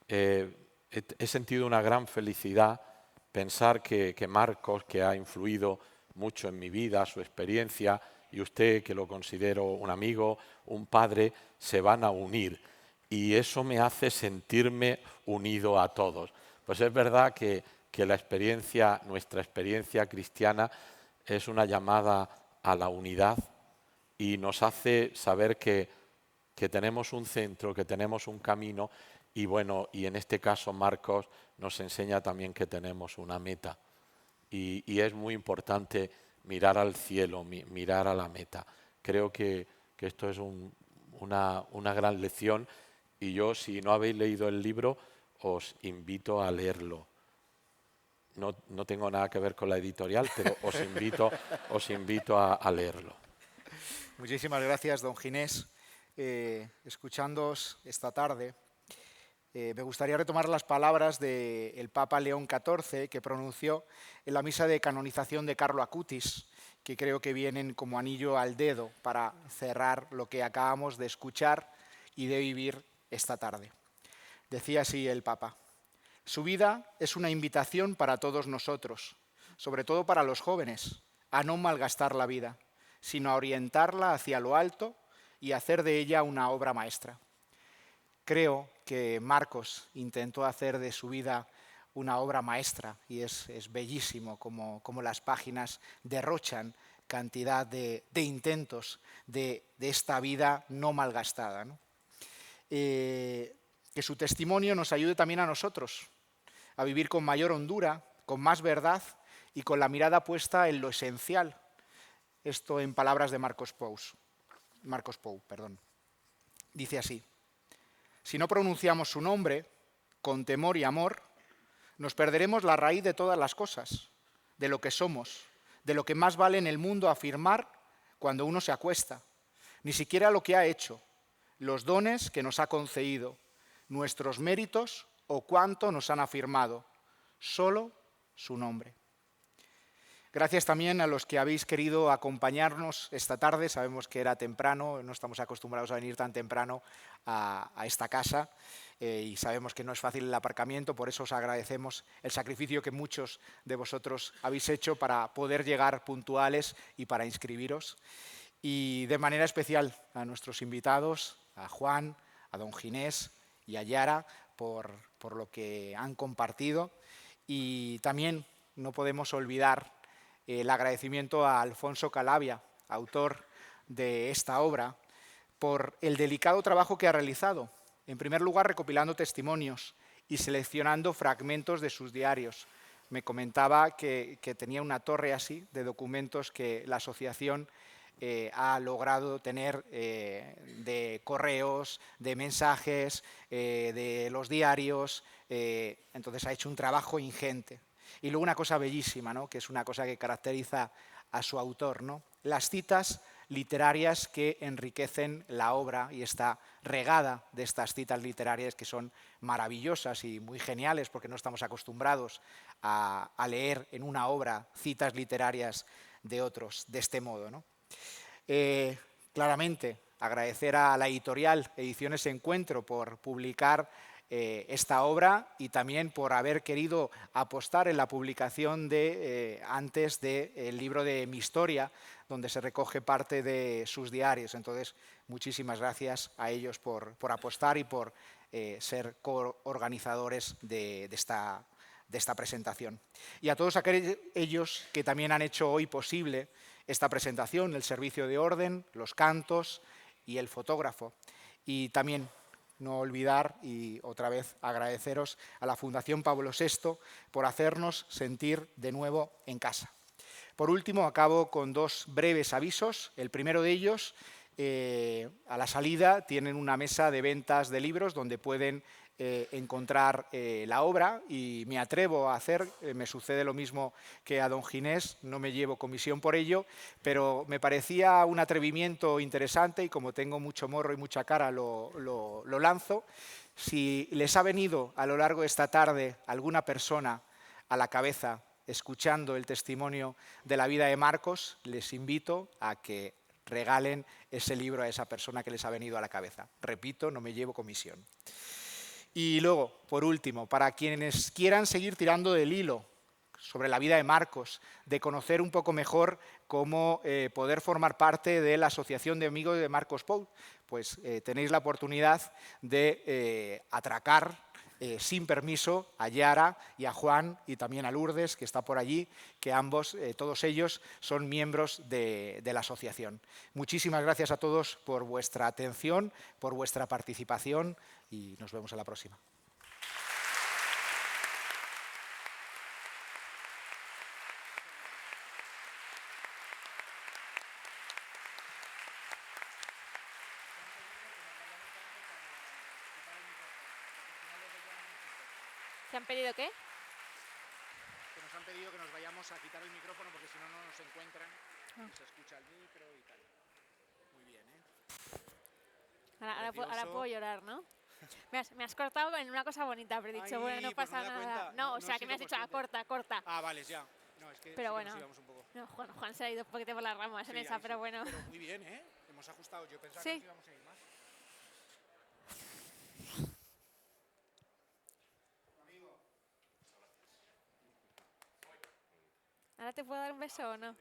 he sentido una gran felicidad pensar que Marcos, que ha influido mucho en mi vida, su experiencia, y usted, que lo considero un amigo, un padre, se van a unir. Y eso me hace sentirme unido a todos. Pues es verdad que nuestra experiencia cristiana es una llamada a la unidad y nos hace saber que tenemos un centro, que tenemos un camino y bueno, y en este caso Marcos nos enseña también que tenemos una meta y es muy importante mirar al cielo, mirar a la meta. Creo que esto es una gran lección y yo, si no habéis leído el libro, os invito a leerlo. No tengo nada que ver con la editorial, pero os invito a leerlo. Muchísimas gracias, don Ginés. Escuchándoos esta tarde, me gustaría retomar las palabras del Papa León XIV que pronunció en la misa de canonización de Carlo Acutis, que creo que vienen como anillo al dedo para cerrar lo que acabamos de escuchar y de vivir esta tarde. Decía así el Papa: su vida es una invitación para todos nosotros, sobre todo para los jóvenes, a no malgastar la vida, sino a orientarla hacia lo alto y hacer de ella una obra maestra. Creo que Marcos intentó hacer de su vida una obra maestra y es bellísimo como las páginas derrochan cantidad de intentos de esta vida no malgastada, ¿no? Que su testimonio nos ayude también a nosotros a vivir con mayor hondura, con más verdad y con la mirada puesta en lo esencial. Esto en palabras de Marcos Pou. Dice así: si no pronunciamos su nombre con temor y amor, nos perderemos la raíz de todas las cosas, de lo que somos, de lo que más vale en el mundo afirmar cuando uno se acuesta, ni siquiera lo que ha hecho, los dones que nos ha concedido, nuestros méritos o cuánto nos han afirmado, solo su nombre. Gracias también a los que habéis querido acompañarnos esta tarde. Sabemos que era temprano, no estamos acostumbrados a venir tan temprano a esta casa y sabemos que no es fácil el aparcamiento, por eso os agradecemos el sacrificio que muchos de vosotros habéis hecho para poder llegar puntuales y para inscribiros. Y de manera especial a nuestros invitados, a Juan, a don Ginés y a Yara por lo que han compartido. Y también no podemos olvidar el agradecimiento a Alfonso Calavia, autor de esta obra, por el delicado trabajo que ha realizado. En primer lugar, recopilando testimonios y seleccionando fragmentos de sus diarios. Me comentaba que tenía una torre así de documentos que la asociación ha logrado tener de correos, de mensajes, de los diarios. Entonces ha hecho un trabajo ingente. Y luego una cosa bellísima, ¿no?, que es una cosa que caracteriza a su autor, ¿no?, las citas literarias que enriquecen la obra y está regada de estas citas literarias que son maravillosas y muy geniales porque no estamos acostumbrados a leer en una obra citas literarias de otros de este modo, ¿no? Claramente agradecer a la editorial Ediciones Encuentro por publicar esta obra y también por haber querido apostar en la publicación antes del libro de Mi Historia, donde se recoge parte de sus diarios. Entonces, muchísimas gracias a ellos por apostar y por ser coorganizadores de esta presentación. Y a todos aquellos que también han hecho hoy posible esta presentación, el servicio de orden, los cantos y el fotógrafo. Y también no olvidar y otra vez agradeceros a la Fundación Pablo VI por hacernos sentir de nuevo en casa. Por último, acabo con dos breves avisos. El primero de ellos, a la salida tienen una mesa de ventas de libros donde pueden encontrar la obra y me atrevo a hacer, me sucede lo mismo que a don Ginés, no me llevo comisión por ello, pero me parecía un atrevimiento interesante y como tengo mucho morro y mucha cara lo lanzo. Si les ha venido a lo largo de esta tarde alguna persona a la cabeza escuchando el testimonio de la vida de Marcos, les invito a que regalen ese libro a esa persona que les ha venido a la cabeza. Repito, no me llevo comisión. Y luego, por último, para quienes quieran seguir tirando del hilo sobre la vida de Marcos, de conocer un poco mejor cómo poder formar parte de la Asociación de Amigos de Marcos Pou, pues tenéis la oportunidad de atracar sin permiso a Yara y a Juan y también a Lourdes, que está por allí, que ambos, todos ellos, son miembros de la asociación. Muchísimas gracias a todos por vuestra atención, por vuestra participación y nos vemos en la próxima. ¿Te han pedido qué? Que nos han pedido que nos vayamos a quitar el micrófono porque si no, no nos encuentran, no se escucha el micro y tal. Muy bien, ¿eh? Ahora puedo llorar, ¿no? Me has cortado en una cosa bonita, pero he dicho, Ay, bueno, no pues pasa no me da nada. cuenta. No, No o sea, he que me has sido dicho, consciente. corta. Ah, vale, ya. No, es que pero sí bueno, nos íbamos un poco. no, Juan se ha ido un poquito por las ramas en Sí, esa, ahí pero sí. bueno. Pero muy bien, ¿eh? Hemos ajustado. Yo pensaba Sí. que nos íbamos a ir más. ¿Ahora te puedo dar un beso o no?